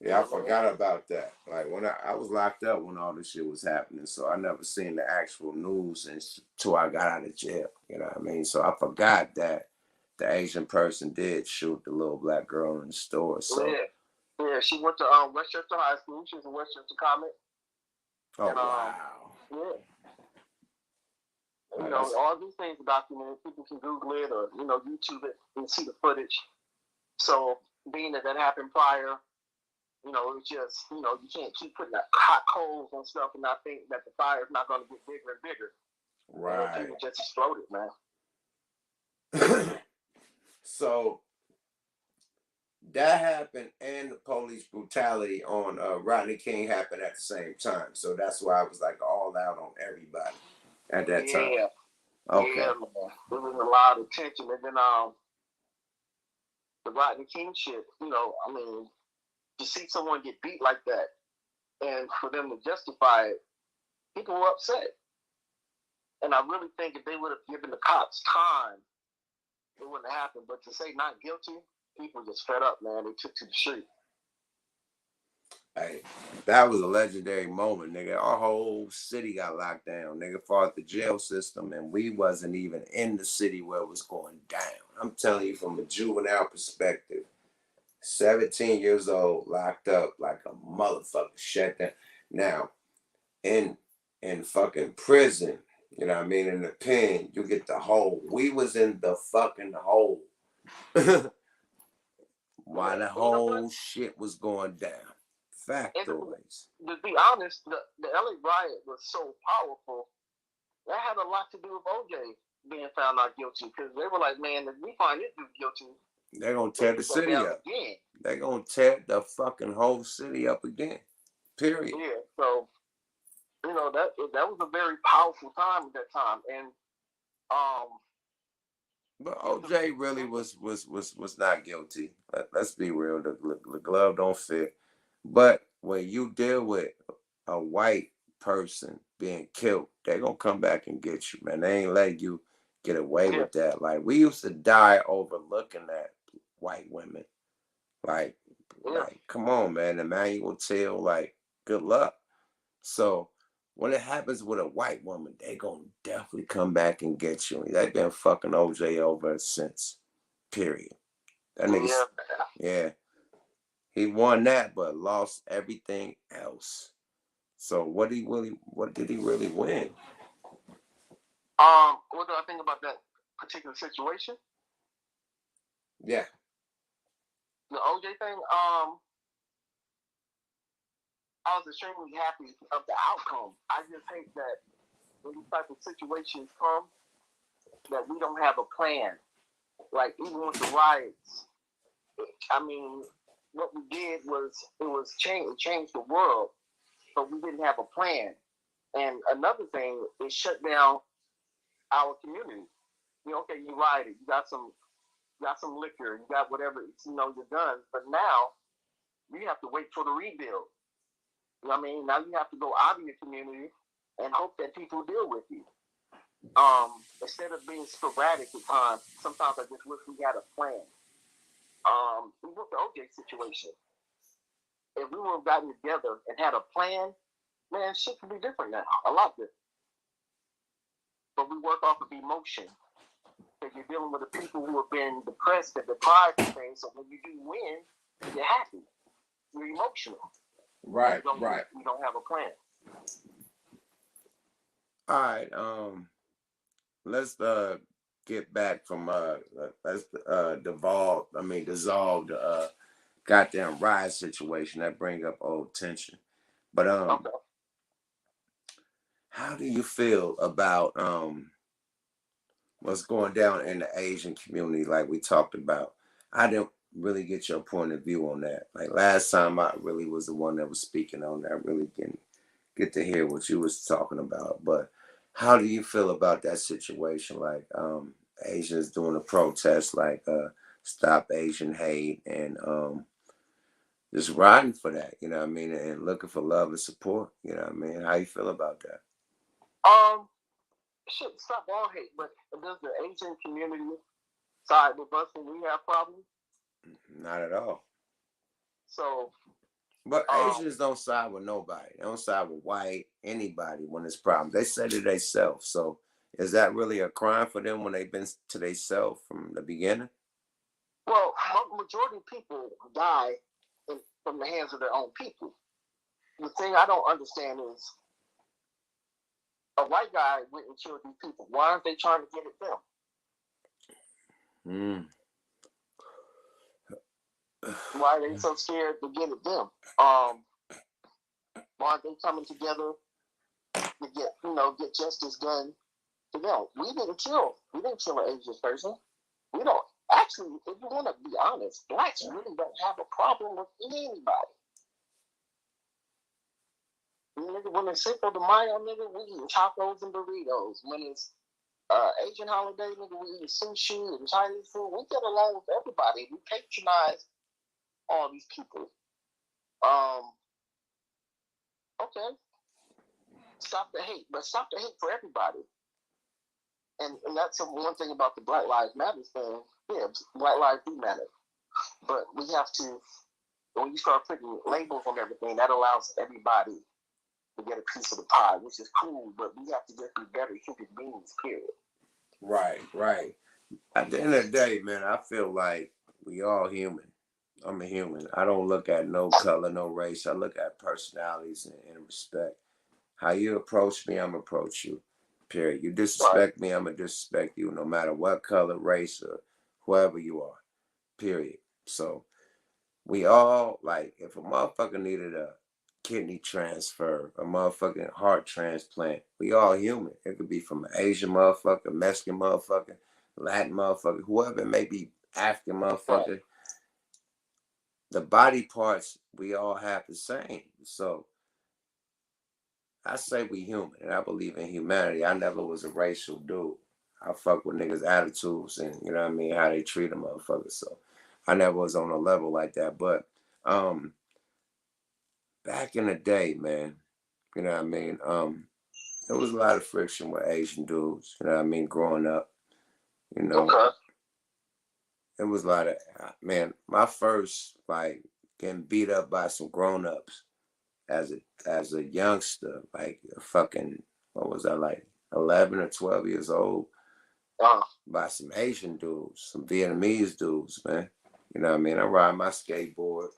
Yeah, I forgot about that. Like when I was locked up when all this shit was happening, so I never seen the actual news until I got out of jail. You know what I mean? So I forgot that the Asian person did shoot the little black girl in the store. So yeah, she went to Westchester High School. She was a Westchester comic. Oh wow. Yeah. All these things are documented. People can Google it or YouTube it and see the footage. So being that happened prior, it's just you can't keep putting hot coals on stuff and not think that the fire is not going to get bigger and bigger. Right. People just exploded, man. So that happened, and the police brutality on Rodney King happened at the same time. So that's why I was like all out on everybody at that time. Yeah. Okay. Yeah, man. There was a lot of tension, and then the Rodney King shit. To see someone get beat like that, and for them to justify it, people were upset. And I really think if they would have given the cops time, it wouldn't have happened. But to say not guilty, people just fed up, man. They took to the street. Hey, that was a legendary moment, nigga. Our whole city got locked down, nigga, fought the jail system, and we wasn't even in the city where it was going down. I'm telling you from a juvenile perspective, 17 years old, locked up like a motherfucker, shut down. Now, in fucking prison, you know what I mean, in the pen, you get the hole. We was in the fucking hole. While the whole shit was going down. Factoids. To be honest, the LA riot was so powerful, that had a lot to do with OJ being found not guilty. Because they were like, man, if we find this dude guilty, they're going to tear the city up. Again. They're going to tear the fucking whole city up again. Period. Yeah, so, you know, that was a very powerful time at that time. And, but OJ really was not guilty. Let's be real. The glove don't fit. But when you deal with a white person being killed, they're going to come back and get you, man. They ain't letting you get away with that. Like, we used to die over looking at white women. Like, come on, man. Emmanuel Till, like, good luck. So when it happens with a white woman, they gonna definitely come back and get you. They've been fucking OJ over since. Period. That nigga, yeah. He won that, but lost everything else. So what did he really win? What do I think about that particular situation? Yeah. The OJ thing, I was extremely happy of the outcome. I just hate that when these type of situations come, that we don't have a plan. Like, even with the riots, I mean, what we did was, it changed the world, but we didn't have a plan. And another thing, it shut down our community. You know, okay, you rioted, you got some liquor, you got whatever, you know, your guns, but now you have to wait for the rebuild. You know what I mean? Now you have to go out of your community and hope that people deal with you. Instead of being sporadic at times, sometimes I just wish we had a plan. With the OJ situation, if we would have gotten together and had a plan, man, shit could be different now. A lot different. But we work off of emotion. Because you're dealing with the people who have been depressed and deprived of things, so when you do win, you're happy. You're emotional. Right, you don't have a plan. All right, let's get back from let's dissolve the goddamn riot situation that bring up old tension. But Okay. how do you feel about what's going down in the Asian community, like we talked about? I didn't really get your point of view on that. Like last time, I really was the one that was speaking on that. I really didn't get to hear what you was talking about. But how do you feel about that situation? Like Asians doing a protest, like Stop Asian Hate, and just riding for that, you know what I mean, and looking for love and support, you know what I mean? How you feel about that? Shit, stop all hate, but does the Asian community side with us when we have problems? Not at all. So, but Asians don't side with nobody. They don't side with white, anybody when it's problems. They say to themselves. So is that really a crime for them when they've been to themselves from the beginning? Well, majority of people die from the hands of their own people. The thing I don't understand is a white guy went and killed these people. Why aren't they trying to get at them? Why are they so scared to get at them? Why aren't they coming together to get justice done to them? We didn't kill an Asian person. We don't. Actually, if you want to be honest, blacks really don't have a problem with anybody. When it's Cinco de Mayo, nigga, we eating tacos and burritos. When it's Asian holiday, nigga, we eating sushi and Chinese food. We get along with everybody. We patronize all these people. Okay. Stop the hate, but stop the hate for everybody. and that's the one thing about the Black Lives Matter thing. Yeah, Black lives do matter, but we have to. When you start putting labels on everything, that allows everybody to get a piece of the pie, which is cool. But we have to just be better human beings. Period. Right, right. At the end of the day, man, I feel like we all human. I'm a human. I don't look at no color, no race. I look at personalities and respect. How you approach me, I'm gonna approach you. Period. You disrespect me, I'm gonna disrespect you, no matter what color, race, or whoever you are. Period. So we all like, if a motherfucker needed a kidney transfer, a motherfucking heart transplant, we all human. It could be from an Asian motherfucker, Mexican motherfucker, Latin motherfucker, whoever it may be, African motherfucker. The body parts we all have the same. So I say we human, and I believe in humanity. I never was a racial dude. I fuck with niggas' attitudes and, you know what I mean, how they treat a motherfucker. So I never was on a level like that. But back in the day, man, you know what I mean, there was a lot of friction with Asian dudes, you know what I mean, growing up. You know, it was a lot of, man, my first, like, getting beat up by some grown-ups as a youngster, like a fucking, what was I, like 11 or 12 years old, by some Asian dudes, some Vietnamese dudes, man. You know what I mean? I ride my skateboard,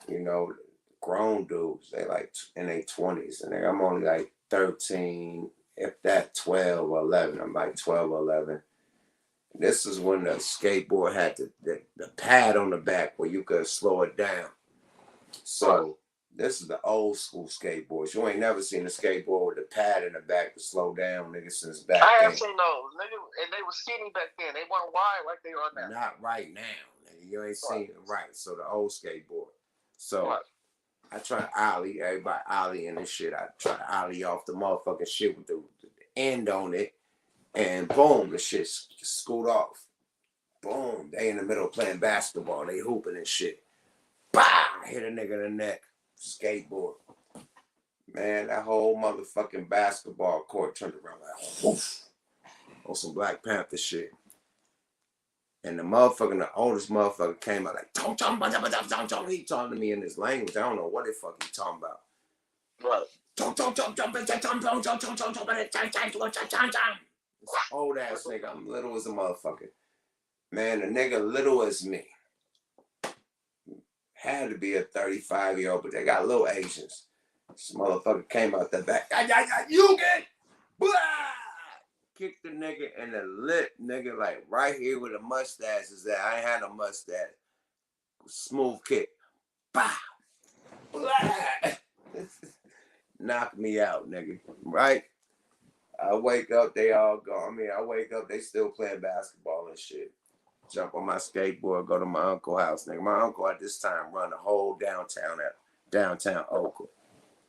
you know, grown dudes, they like in their 20s, and I'm only like 13, if that 12 or 11. I'm like 12 or 11. This is when the skateboard had the pad on the back where you could slow it down. So this is the old school skateboards. You ain't never seen a skateboard with a pad in the back to slow down, nigga, since back then. I have seen those, nigga, and they were skinny back then. They weren't wide like they are now. Not right now, nigga. You ain't seen it right. So the old skateboard. So I try to ollie, everybody ollie in this shit. I try to ollie off the motherfucking shit with the end on it, and boom, the shit scoot off. Boom, they in the middle playing basketball. They hooping and shit. Bah! Hit a nigga in the neck. Skateboard. Man, that whole motherfucking basketball court turned around like whoof, on some Black Panther shit. And the motherfucker, the oldest motherfucker came out like, don't. He talking to me in this language. I don't know what the fuck he talking about. Right. It's an old ass nigga. I'm little as a motherfucker. Man, the nigga little as me. Had to be a 35-year-old, but they got little Asians. This motherfucker came out the back. You get blah! Kicked the nigga in the lip, nigga, like right here where the mustache is at. I ain't had no mustache. Smooth kick. Bah! Blah! Knock me out, nigga. Right? I wake up, they all gone. I mean, I wake up, they still playing basketball and shit. Jump on my skateboard, go to my uncle's house, nigga. My uncle at this time run the whole downtown Oakland.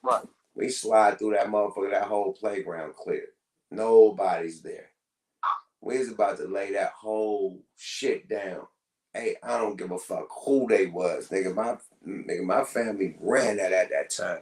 Right. We slide through that motherfucker, that whole playground clear. Nobody's there. We was about to lay that whole shit down. Hey, I don't give a fuck who they was. Nigga, my family ran that at that time.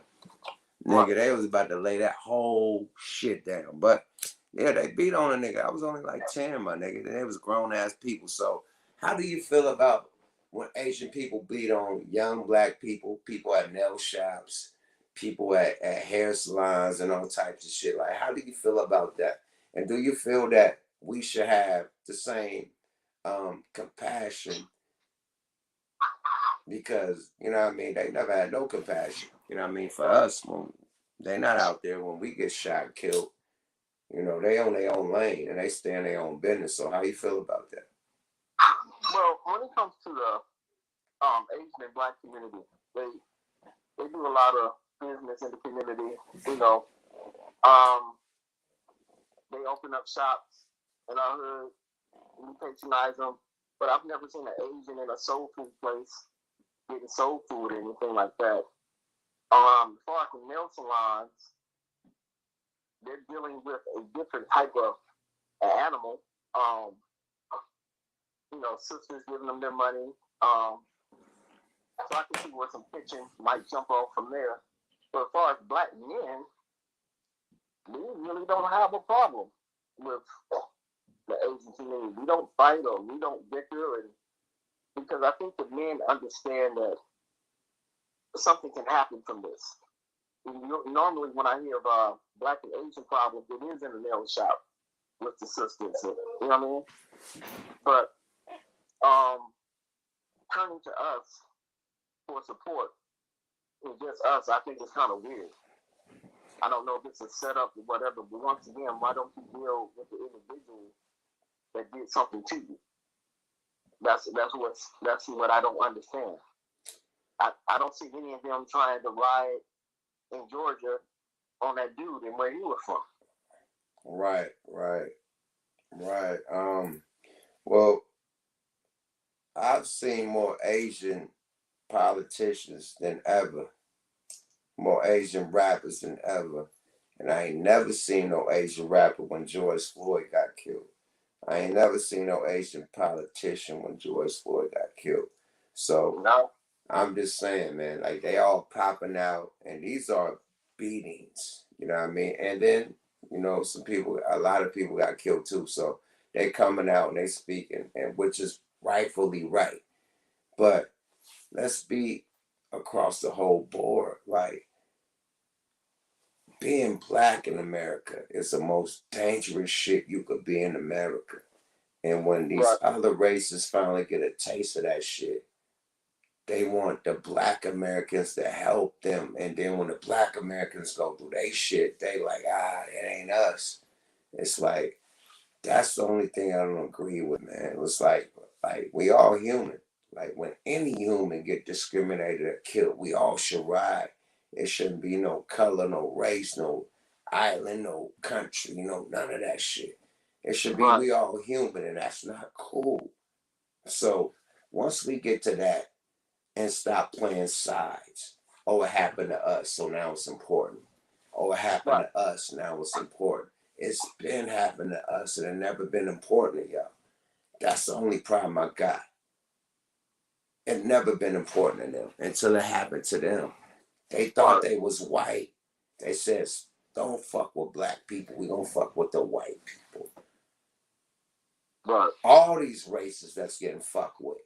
Nigga, they was about to lay that whole shit down. But yeah, they beat on a nigga. I was only like 10, my nigga. They was grown ass people. So how do you feel about when Asian people beat on young black people, people at nail shops, people at hair salons and all types of shit? Like, how do you feel about that? And do you feel that we should have the same compassion? Because, you know what I mean, they never had no compassion. You know what I mean? For us, when they not out there when we get shot and killed. You know, they own their own lane and they stay in their own business. So how you feel about that? Well, when it comes to the Asian and Black community, they do a lot of business in the community. You know, they open up shops in our hood. We patronize them, but I've never seen an Asian in a soul food place getting soul food or anything like that. As far as the nail salons, they're dealing with a different type of animal. You know, sisters giving them their money. So I can see where some pitching might jump off from there. But as far as black men, we really don't have a problem with to me. We don't fight or we don't bicker, and because I think the men understand that something can happen from this. Normally, when I hear of Black and Asian problems, it is in the nail shop with the sisters. You know what I mean? But turning to us for support is just us. I think it's kind of weird. I don't know if it's a setup or whatever, but once again, why don't you deal with the individual that did something to you? That's what I don't understand. I don't see any of them trying to ride in Georgia on that dude and where he was from. Right. Well, I've seen more Asian politicians than ever, more Asian rappers than ever. And I ain't never seen no Asian rapper when George Floyd got killed. I ain't never seen no Asian politician when George Floyd got killed. So No. I'm just saying, man, like they all popping out, and these are beatings, you know what I mean? And then, a lot of people got killed too. So they coming out and they speaking, and which is rightfully right. But let's be across the whole board. Like being black in America is the most dangerous shit you could be in America. And when these other races finally get a taste of that shit, they want the black Americans to help them. And then when the black Americans go through they shit, they like, it ain't us. It's like, that's the only thing I don't agree with, man. It's like we all human. Like when any human get discriminated or killed, we all should ride. It shouldn't be no color, no race, no island, no country, none of that shit. It should be we all human, and that's not cool. So once we get to that and stop playing sides, oh, it happened to us, so now it's important. Oh, it happened to us, now it's important. It's been happening to us, and it never been important to y'all. That's the only problem I got. It never been important to them until it happened to them. They thought they was white. They says, don't fuck with black people. We gonna fuck with the white people. All these races that's getting fucked with.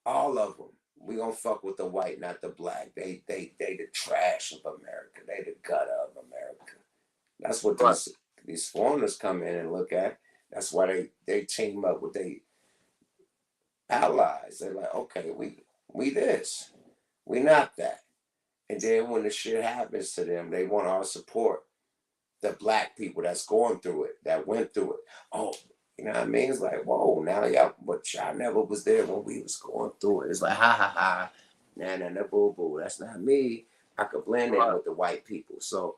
All of them. We gonna fuck with the white, not the black. They the trash of America. They the gutter of America. That's what these foreigners come in and look at. That's why they team up with their allies. They're like, okay, we this. We not that. And then when the shit happens to them, they want our support. The black people that's going through it, that went through it. Oh, you know what I mean? It's like, whoa, now y'all never was there when we was going through it. It's like, ha ha ha, nah, boo boo. That's not me. I could blend in with the white people. So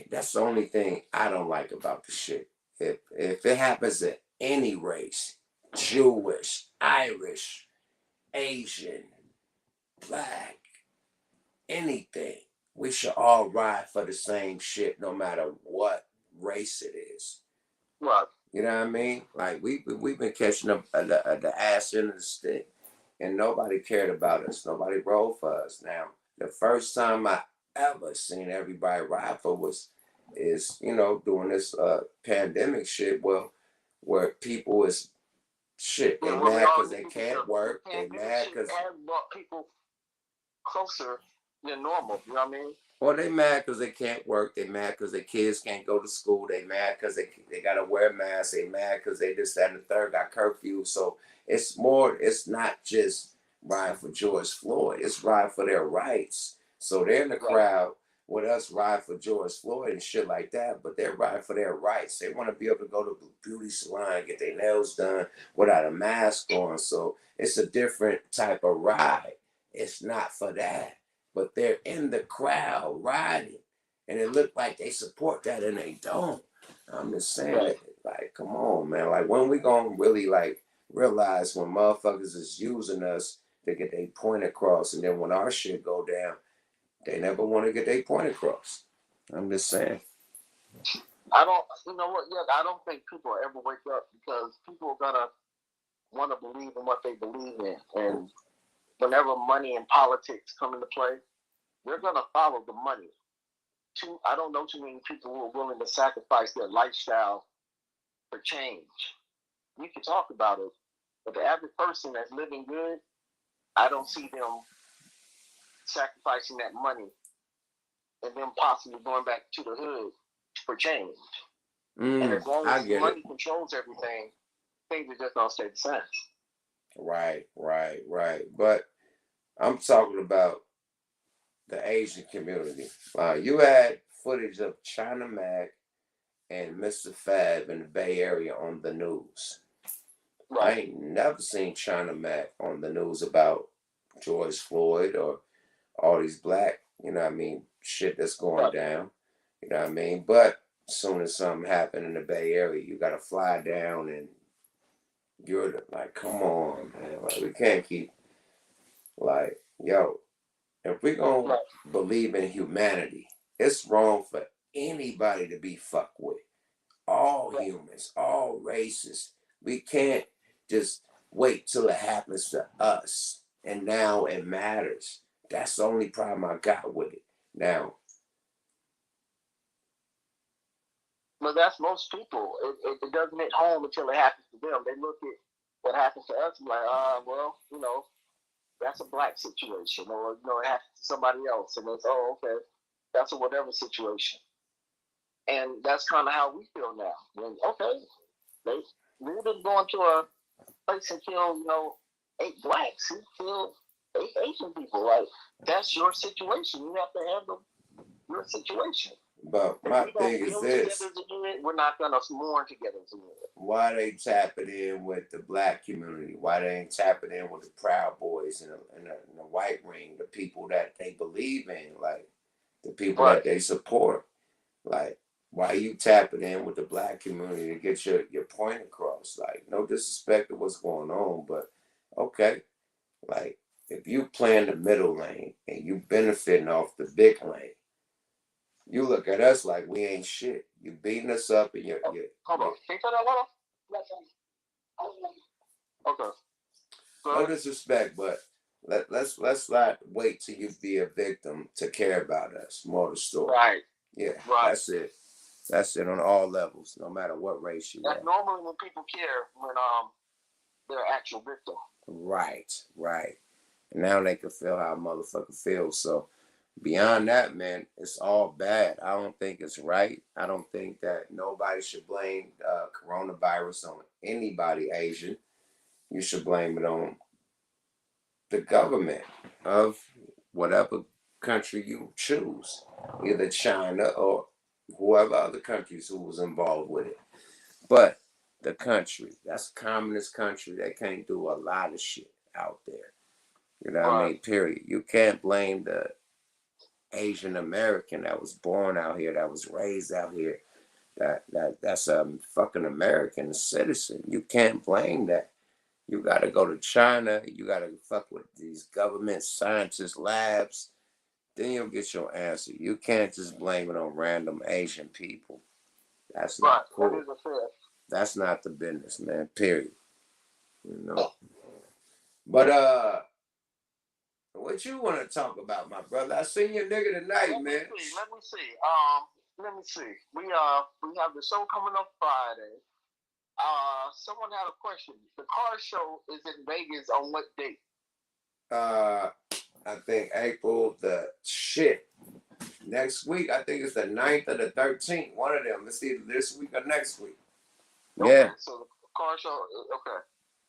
that's the only thing I don't like about the shit. If it happens to any race, Jewish, Irish, Asian, black, anything, we should all ride for the same shit no matter what race it is. Right. You know what I mean? Like we've been catching up the ass in the stick, and nobody cared about us. Nobody rolled for us. Now, the first time I ever seen everybody ride for is doing this pandemic shit. Well, where people is shit. They mad because they can't work. They mad because brought people closer than normal. You know what I mean? Well, they mad because they can't work. They mad because their kids can't go to school. They mad because they got to wear masks. They mad because they this, that, and the third got curfew. So it's not just riding for George Floyd. It's riding for their rights. So they're in the crowd with us riding for George Floyd and shit like that, but they're riding for their rights. They want to be able to go to the beauty salon, get their nails done without a mask on. So it's a different type of ride. It's not for that. But they're in the crowd riding, and it looked like they support that, and they don't. I'm just saying, like, come on, man. Like, when we gonna really realize when motherfuckers is using us to get their point across, and then when our shit go down, they never want to get their point across. I'm just saying. I don't. You know what? Yeah, I don't think people ever wake up because people are gonna want to believe in what they believe in, and whenever money and politics come into play, they're going to follow the money. I don't know too many people who are willing to sacrifice their lifestyle for change. We can talk about it, but the average person that's living good, I don't see them sacrificing that money and then possibly going back to the hood for change. And as long as money controls everything, things are just gonna stay the same. Right. But I'm talking about the Asian community. You had footage of China Mac and Mr. Fab in the Bay Area on the news. Right. I ain't never seen China Mac on the news about George Floyd or all these black, shit that's going down. You know what I mean? But as soon as something happened in the Bay Area, you gotta fly down and you're like, come on, man. Like, we can't keep like, yo, if we're gonna believe in humanity, it's wrong for anybody to be fucked with. All humans, all races. We can't just wait till it happens to us and now it matters. That's the only problem I got with it. Now, but that's most people. It doesn't hit home until it happens to them. They look at what happens to us and like, well, that's a black situation, or it happens to somebody else, and it's okay, that's a whatever situation. And that's kind of how we feel now. When we didn't go into a place and kill 8 blacks. He killed 8 Asian people. Like, that's your situation. You have to handle your situation. But my thing is this: we're not gonna mourn together. Why they tapping in with the black community? Why they ain't tapping in with the Proud Boys and the white ring, the people that they believe in, like the people that they support? Like, why you tapping in with the black community to get your point across? Like, no disrespect to what's going on, but okay, like if you playing the middle lane and you benefiting off the big lane. You look at us like we ain't shit. You beating us up and you're hold on. Can you turn that water? Okay. No disrespect, but let's not wait till you be a victim to care about us. More the story. Right. Yeah. Right. That's it. That's it on all levels, no matter what race you are. That's normally when people care when they're an actual victim. Right. And now they can feel how a motherfucker feels. So beyond that, man, it's all bad. I don't think it's right. I don't think that nobody should blame coronavirus on anybody Asian. You should blame it on the government of whatever country you choose, either China or whoever other countries who was involved with it. But the country, that's a communist country. They can't do a lot of shit out there. You know what I mean? Period. You can't blame the Asian American that was born out here, that was raised out here, that's a fucking American citizen. You can't blame that. You gotta go to China. You gotta fuck with these government scientists labs. Then you'll get your answer. You can't just blame it on random Asian people. That's not cool. That's not the business, man. Period. But what you want to talk about, my brother? I seen your nigga tonight, man. Let me see. We have the show coming up Friday. Someone had a question. The car show is in Vegas on what date? I think April next week. I think it's the 9th or the 13th. One of them. It's either this week or next week. Okay, yeah. So the car show. Okay.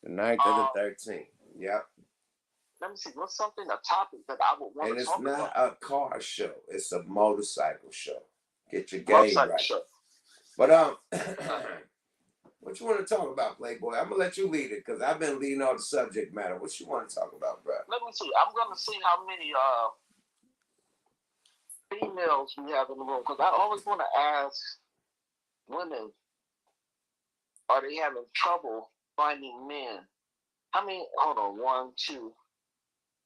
The 9th or the 13th. Yep. Let me see. What's a topic that I would want to talk about? And it's not a car show. It's a motorcycle show. Get your game right. Show. But what you want to talk about, Playboy? I'm gonna let you lead it because I've been leading all the subject matter. What you want to talk about, bro? Let me see. I'm gonna see how many females we have in the room because I always want to ask women: are they having trouble finding men? How many? Hold on. 1, 2.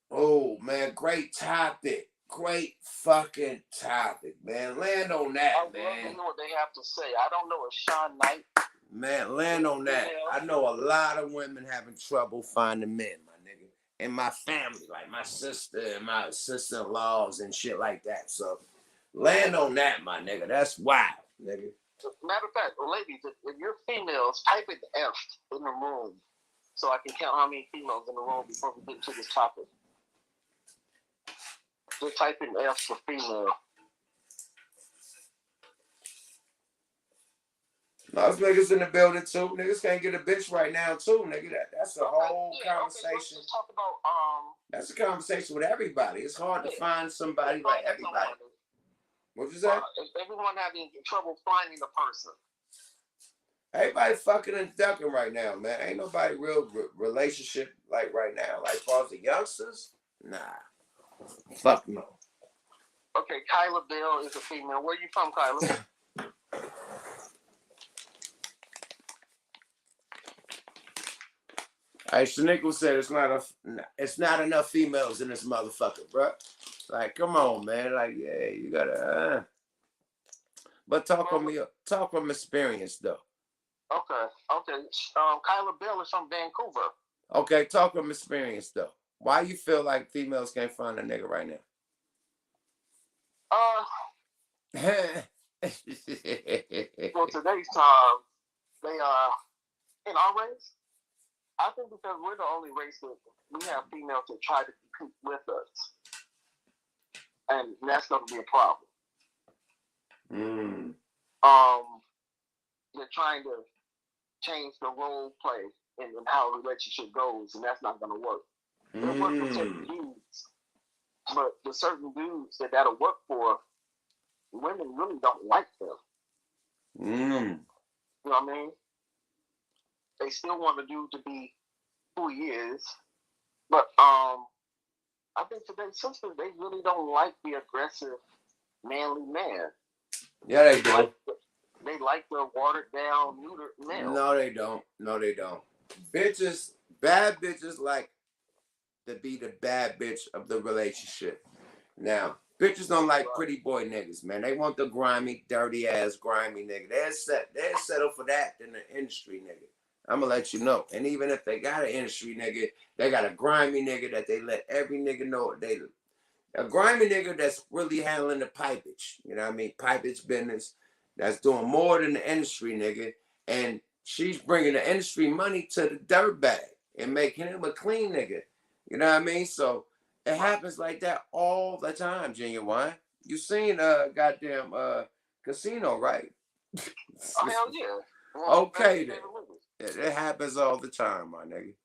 Oh man, great topic. Great fucking topic, man. Land on that, man. I love to know what they have to say. I don't know if Sean Knight. Man, land on that. I know a lot of women having trouble finding men, my nigga. In my family, like my sister and my sister-in-laws and shit like that. So Land on that, my nigga. That's wild, nigga. Matter of fact, ladies, if you're females, type an F in the room so I can count how many females in the room before we get to this topic. Just type in F for female. Those niggas in the building too. Niggas can't get a bitch right now too, nigga. That's a whole conversation. Okay, let's talk about That's a conversation with everybody. It's hard to find somebody like everybody. What'd you say? Everyone having trouble finding a person. Everybody fucking and ducking right now, man. Ain't nobody real relationship like right now. Like far as the youngsters, nah. Fuck no. Okay, Kyla Bell is a female. Where you from, Kyla? Hey, Shaniqua said it's not enough females in this motherfucker, bro. Like, come on, man. Like, yeah, you gotta. But talk from experience, though. Okay. Kyla Bell is from Vancouver. Okay, talk from experience, though. Why you feel like females can't find a nigga right now? For today's time, they are in our race. I think because we're the only race that we have females that try to compete with us, and that's going to be a problem. They're trying to change the role play and how a relationship goes, and that's not going to work. They'll work with certain dudes, but the certain dudes that'll work for, women really don't like them. You know what I mean? They still want the dude to be who he is, but I think today's sisters, they really don't like the aggressive, manly man. Yeah, they do. They like the watered down, neutered male. No, they don't. No, they don't. Bitches, bad bitches like to be the bad bitch of the relationship. Now, bitches don't like pretty boy niggas, man. They want the grimy, dirty ass, grimy nigga. They'll settle for that in the industry nigga. I'm gonna let you know. And even if they got an industry nigga, they got a grimy nigga that they let every nigga know what they do. A grimy nigga that's really handling the pipage. You know what I mean? Pipage business. That's doing more than the industry nigga. And she's bringing the industry money to the dirt bag and making him a clean nigga. You know what I mean? So it happens like that all the time, Genuine. You seen goddamn Casino, right? Oh, hell yeah. Well, okay then. It happens all the time, my nigga.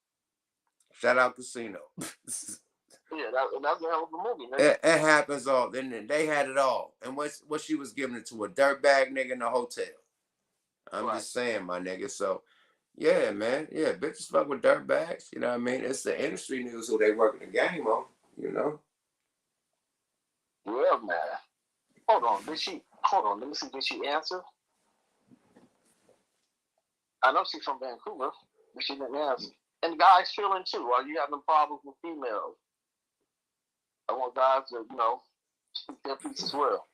Shout out Casino. Yeah, that's a hell of a movie, man. It happens all. Then they had it all. And what she was giving it to a dirtbag nigga in the hotel. I'm just saying, my nigga. So, yeah, man. Yeah, bitches fuck with dirtbags. You know what I mean? It's the industry news who they working the game on, you know? Yeah, man. Hold on. Let me see. Did she answer? I know she's from Vancouver, but she didn't answer. And guys feeling too. Are you having problems with females? I want guys to, speak their piece as well.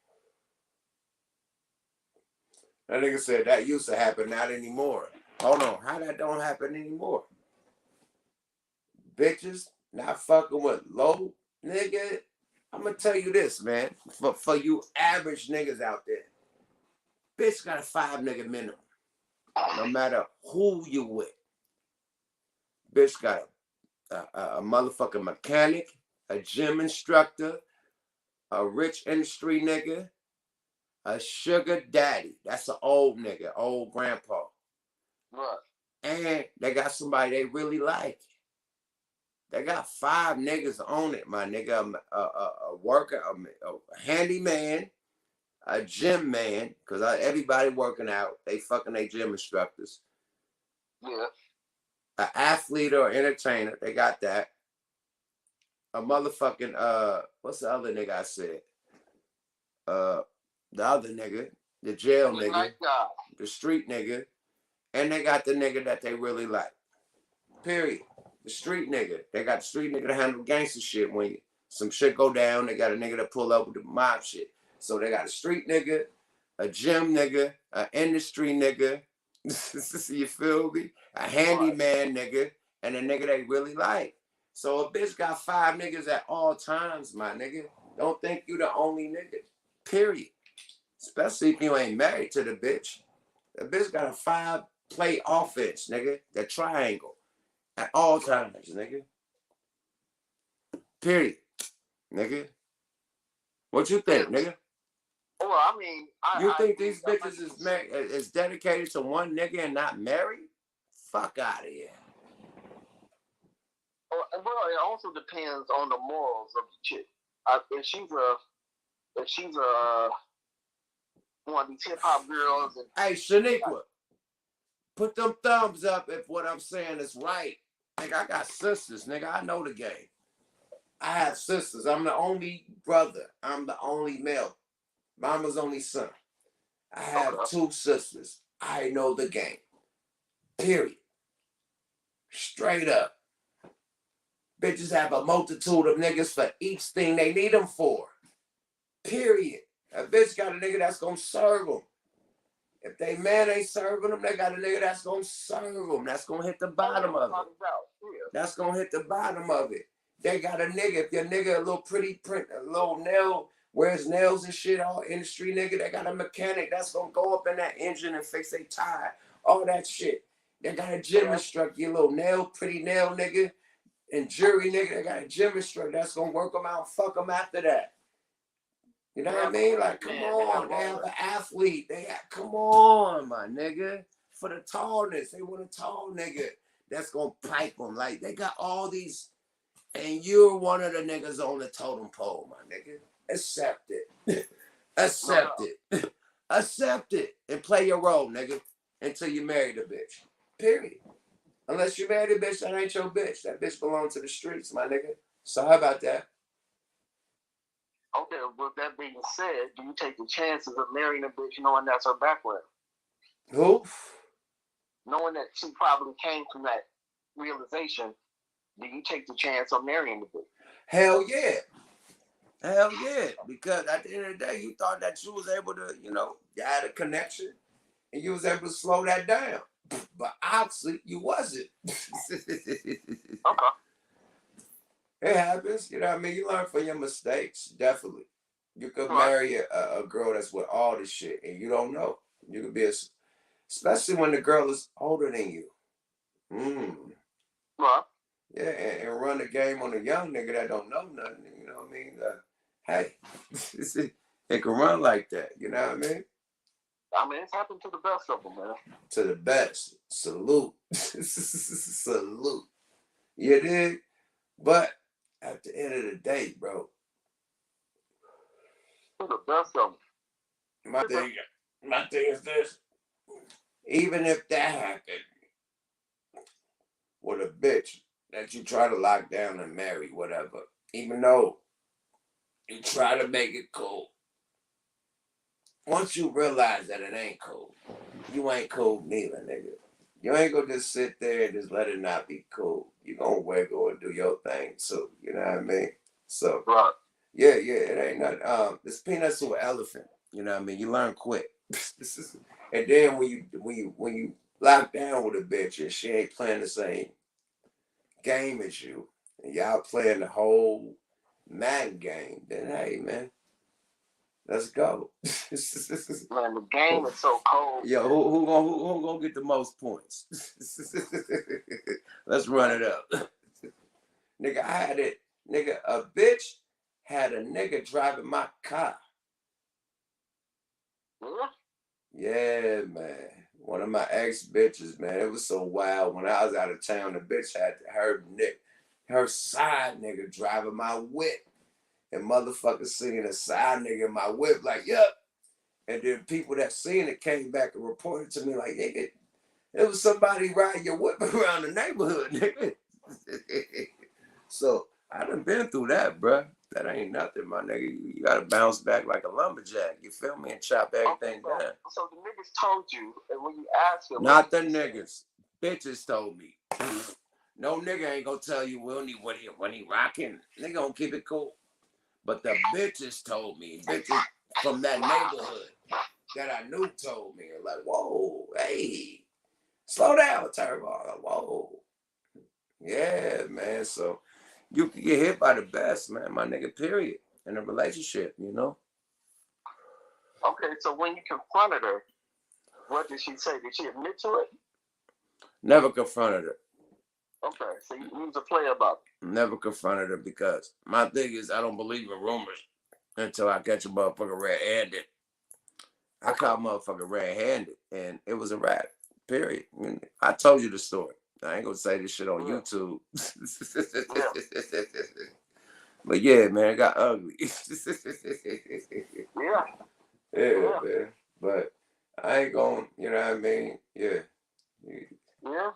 That nigga said that used to happen, not anymore. Hold on. How that don't happen anymore? Bitches not fucking with low nigga. I'm gonna tell you this, man. For you average niggas out there, bitch got a 5 nigga minimum. No matter who you with. Bitch got a motherfucking mechanic, a gym instructor, a rich industry nigga, a sugar daddy. That's an old nigga, old grandpa. Right. And they got somebody they really like. They got 5 niggas on it, my nigga. A worker, a handyman, a gym man, because everybody working out, they fucking they gym instructors. Yeah. An athlete or entertainer, they got that. A motherfucking, what's the other nigga I said? The other nigga, the jail nigga, the street nigga, and they got the nigga that they really like. Period. The street nigga. They got the street nigga to handle gangster shit when some shit go down. They got a nigga to pull up with the mob shit. So they got a street nigga, a gym nigga, an industry nigga. You feel me? A handyman nigga, and a nigga they really like. So a bitch got 5 niggas at all times, my nigga. Don't think you the only nigga. Period. Especially if you ain't married to the bitch. The bitch got a 5-play offense, nigga. That triangle. At all times, nigga. Period. Nigga. What you think, nigga? Well, I mean, you think these bitches is dedicated to one nigga and not married? Fuck out of here. Well, it also depends on the morals of the chick. If she's one of these hip hop girls, and hey, Shaniqua, put them thumbs up if what I'm saying is right. Nigga, I got sisters, nigga. I know the game. I have sisters. I'm the only brother. I'm the only male. Mama's only son. I have 2 sisters. I know the game. Period. Straight up. Bitches have a multitude of niggas for each thing they need them for. Period. A bitch got a nigga that's gonna serve them. If they man ain't serving them, they got a nigga that's gonna serve them. That's gonna hit the bottom of it. That's gonna hit the bottom of it. They got a nigga. If your nigga a little pretty print, a little nail, wears nails and shit, all industry nigga, they got a mechanic that's gonna go up in that engine and fix a tire. All that shit. They got a gym instructor, your little nail, pretty nail nigga, and jury nigga. They got a gym instructor that's gonna work them out and fuck them after that. You know what I mean? Like, come on. They have an athlete. Come on, my nigga. For the tallness. They want a tall nigga that's going to pipe them. Like, they got all these. And you're one of the niggas on the totem pole, my nigga. Accept it. Accept it. Accept it. And play your role, nigga. Until you marry the bitch. Period. Unless you marry the bitch, that ain't your bitch. That bitch belongs to the streets, my nigga. Sorry about that. Okay, with that being said, do you take the chances of marrying a bitch knowing that's her background? Who? Knowing that she probably came from that realization, do you take the chance of marrying the bitch? Hell yeah. Hell yeah. Because at the end of the day, you thought that you was able to, you had a connection and you was able to slow that down. But obviously, you wasn't. Okay. It happens, you know what I mean? You learn from your mistakes, definitely. You could marry a girl that's with all this shit and you don't know. You could be especially when the girl is older than you. Right. Yeah, and run the game on a young nigga that don't know nothing, you know what I mean? Hey, it can run like that, you know what I mean? I mean, it's happened to the best of them, man. To the best. Salute. Salute. You dig? But at the end of the day, bro. To the best of them. My thing is this. Even if that happened with a bitch that you try to lock down and marry, whatever, even though you try to make it cool, once you realize that it ain't cool, you ain't cool neither, nigga. You ain't gonna just sit there and just let it not be cool. You gonna wiggle and do your thing too. You know what I mean? So, right. Yeah, it ain't nothing. It's peanuts to an elephant. You know what I mean? You learn quick. And then when you lock down with a bitch and she ain't playing the same game as you, and y'all playing the whole Madden game, then hey man, let's go. Man, the game is so cold. Yo, who gonna get the most points? Let's run it up. Nigga, I had it. Nigga, a bitch had a nigga driving my car. Yeah, man. One of my ex bitches, man. It was so wild. When I was out of town, the bitch had her side nigga driving my whip. And motherfuckers singing a side nigga in my whip, like, yup. And then people that seen it came back and reported to me, like, nigga, it was somebody riding your whip around the neighborhood, nigga. So I done been through that, bruh. That ain't nothing, my nigga. You gotta bounce back like a lumberjack. You feel me? And chop everything down. So the niggas told you, and when you asked them, not the niggas, bitches told me. No nigga ain't gonna tell you when he rocking. Nigga gonna keep it cool. But the bitches told me. Bitches from that neighborhood that I knew told me, like, whoa, hey, slow down, Turbo. Like, whoa. Yeah, man. So you can get hit by the best, man, my nigga, period. In a relationship, you know? Okay, so when you confronted her, what did she say? Did she admit to it? Never confronted her. Okay, so you was a player about it. Never confronted her because my thing is I don't believe in rumors until I catch a motherfucker red-handed. I caught motherfucker red-handed, and it was a rap. Period. I told you the story. I ain't gonna say this shit on YouTube. But yeah, man, it got ugly. Yeah. Yeah, man. But I ain't gonna, you know what I mean? Yeah. Yeah.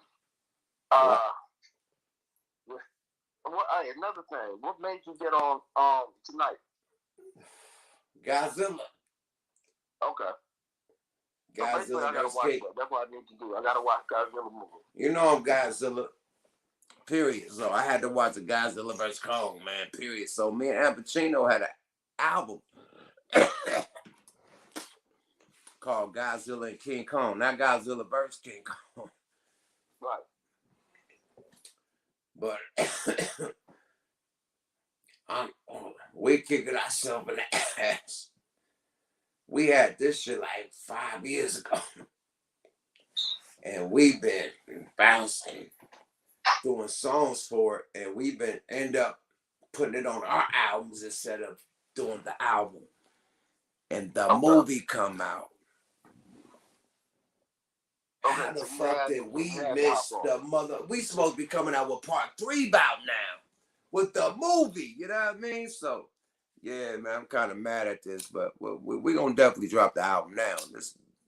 Another thing. What made you get on tonight? Godzilla. Okay. So Godzilla I gotta vs. watch King. that. That's what I need to do. I gotta watch Godzilla movie. You know I'm Godzilla. Period. So I had to watch the Godzilla vs. Kong, man. Period. So me and Al Pacino had an album called Godzilla and King Kong, not Godzilla vs. King Kong. Right. But we kicking ourselves in the ass. We had this shit like 5 years ago. And we've been bouncing, doing songs for it, and we've been end up putting it on our albums instead of doing the album. And the movie come out. How the fuck did we miss the mother? We supposed to be coming out with part 3 about now with the movie. You know what I mean? So, yeah, man, I'm kind of mad at this, but we're going to definitely drop the album now.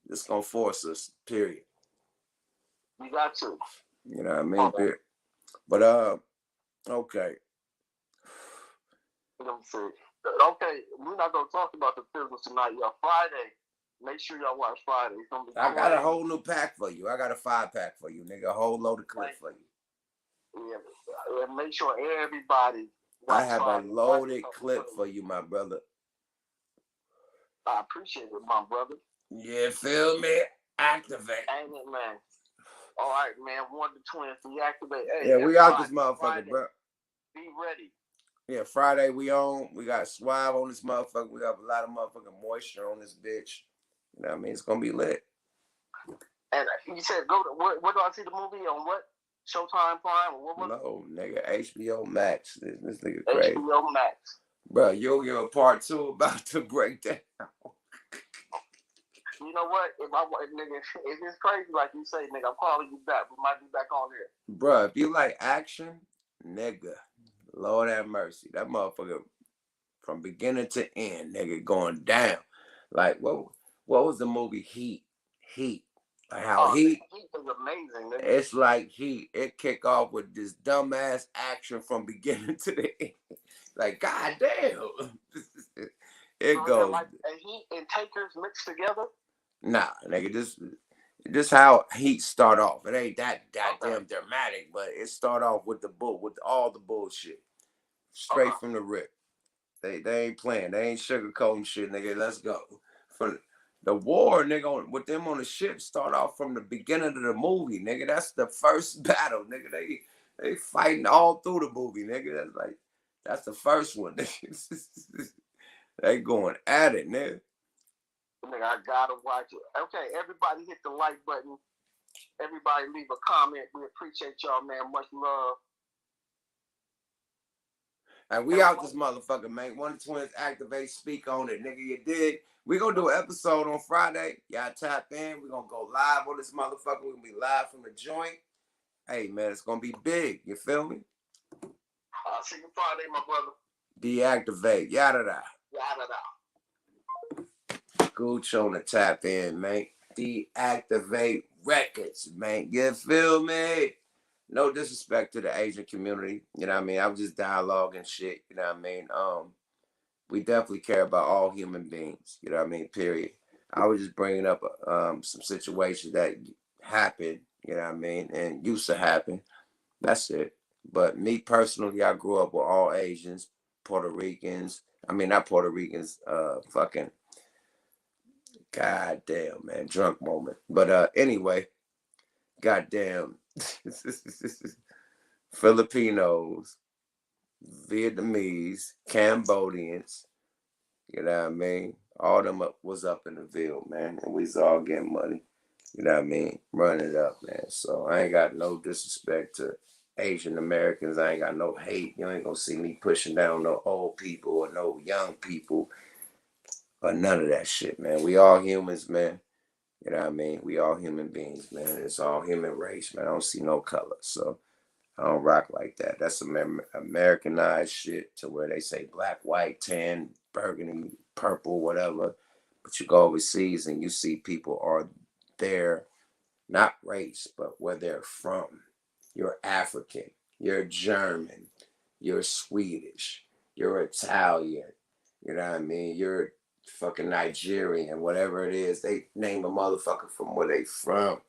This going to force us, period. You got to. You know what I mean? Period. But, okay. Let me see. Okay, we're not going to talk about the films tonight. Y'all, Friday. Make sure y'all watch Friday. It's gonna be I got a whole new pack for you. I got a 5-pack for you, nigga. A whole load of clips for you. Yeah, make sure everybody. I have Friday. A loaded clip for you, my brother. I appreciate it, my brother. Yeah, feel me? Activate. Ain't it, man? All right, man. One to twins, deactivate. Hey, yeah, we out this motherfucker, Friday. Bro. Be ready. Yeah, Friday we on. We got Suave on this motherfucker. We got a lot of motherfucking moisture on this bitch. You know what I mean? It's gonna be lit. And you said go to where do I see the movie on what? Showtime Prime or what was No, nigga, HBO Max. This nigga crazy. HBO Max. Bro, you'll give a part 2 about to break down. You know what? If it's crazy like you say, nigga, I'm calling you back. We might be back on here. Bro, if you like action, nigga, Lord have mercy. That motherfucker from beginning to end, nigga, going down. Like, what was the movie Heat? Like how Heat is amazing. Nigga. It's like Heat. It kick off with this dumbass action from beginning to the end. Like, goddamn. It goes. Like Heat and Takers mixed together? Nah, nigga, this how Heat start off. It ain't that goddamn dramatic, but it start off with all the bullshit. Straight from the rip. They ain't playing. They ain't sugarcoating shit, nigga. Let's go. For the war, nigga, with them on the ship start off from the beginning of the movie, nigga. That's the first battle, nigga. They fighting all through the movie, nigga. That's the first one. They going at it, nigga. Nigga, I gotta watch it. Okay, everybody hit the like button. Everybody leave a comment. We appreciate y'all, man. Much love. And we out this motherfucker, man. One of the twins activate, speak on it, nigga. You dig? We gonna do an episode on Friday. Y'all tap in. We gonna go live on this motherfucker. We gonna be live from the joint. Hey, man, it's gonna be big. You feel me? I'll see you Friday, my brother. Deactivate. Yada da. Yada da. Gooch on the tap in, man. Deactivate records, man. You feel me? No disrespect to the Asian community, you know what I mean? I was just dialoguing shit, you know what I mean? We definitely care about all human beings, you know what I mean? Period. I was just bringing up some situations that happened, you know what I mean, and used to happen. That's it. But me personally, I grew up with all Asians, Puerto Ricans. I mean, not Puerto Ricans, fucking goddamn, man, drunk moment. But anyway, goddamn. Filipinos, Vietnamese, Cambodians, you know what I mean? All them was up in the field, man, and we was all getting money. You know what I mean? Running it up, man. So I ain't got no disrespect to Asian Americans. I ain't got no hate. You ain't gonna see me pushing down no old people or no young people or none of that shit, man. We all humans, man. You know what I mean? We all human beings, man. It's all human race, man. I don't see no color. So I don't rock like that. That's Americanized shit to where they say black, white, tan, burgundy, purple, whatever. But you go overseas and you see people are there, not race, but where they're from. You're African, you're German, you're Swedish, you're Italian. You know what I mean? You're fucking Nigerian, whatever it is. They name a motherfucker from where they from.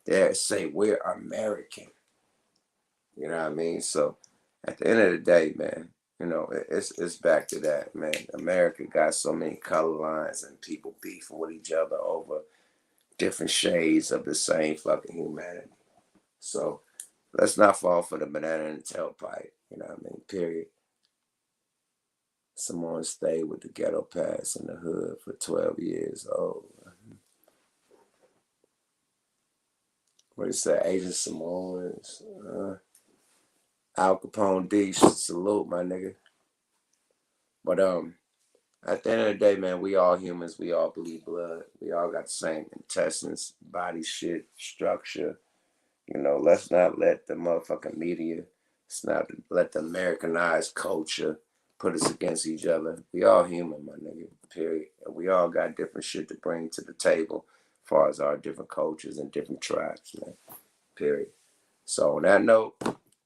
They say we're American. You know what I mean? So at the end of the day, man, you know, it's back to that, man. America got so many color lines and people beefing with each other over different shades of the same fucking humanity. So let's not fall for the banana in the tailpipe. You know what I mean? Period. Someone stayed with the ghetto pass in the hood for 12 years old. What do you say? Asian Samoans. Al Capone D. Salute, my nigga. But at the end of the day, man, we all humans. We all bleed blood. We all got the same intestines, body shit, structure. You know, let's not let the motherfucking media, let's not let the Americanized culture put us against each other. We all human, my nigga, period. And we all got different shit to bring to the table as far as our different cultures and different tribes, man, period. So on that note,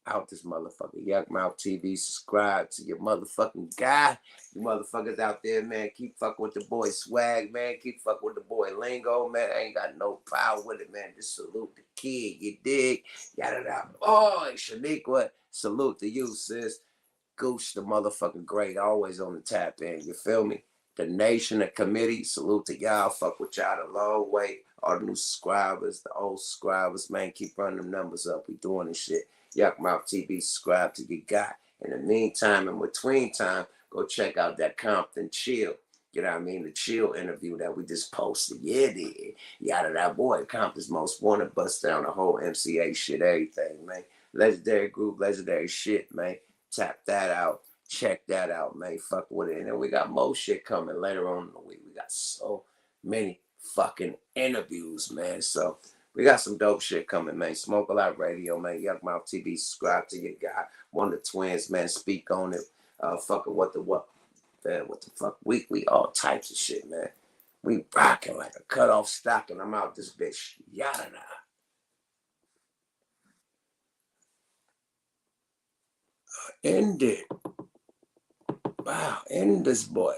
out this motherfucker. Yuck Mouth TV. Subscribe to your motherfucking guy. You motherfuckers out there, man. Keep fucking with the boy Swag, man. Keep fucking with the boy Lingo, man. I ain't got no power with it, man. Just salute the kid. You dig? Yada yada. Oh, Shaniqua. Salute to you, sis. Gooch, the motherfucking great, always on the tap in. You feel me? The nation, the committee, salute to y'all. Fuck with y'all the long way. All the new subscribers, the old subscribers, man, keep running them numbers up. We doing this shit. Yuck Mouth TV, subscribe to your guy. In the meantime, in between time, go check out that Compton Chill. You know what I mean? The Chill interview that we just posted. Yeah, did. Yada that boy. Compton's Most Wanted, bust down the whole MCA shit, everything, man. Legendary group, legendary shit, man. Tap that out. Check that out, man. Fuck with it. And then we got more shit coming later on in the week. We got so many fucking interviews, man. So we got some dope shit coming, man. Smoke a Lot Radio, man. Yuck Mouth TV. Subscribe to your guy. One of the twins, man. Speak on it. Fucking what the fuck weekly, all types of shit, man. We rocking like a cut off stock, and I'm out this bitch. Yada. End it. Wow, end this boy.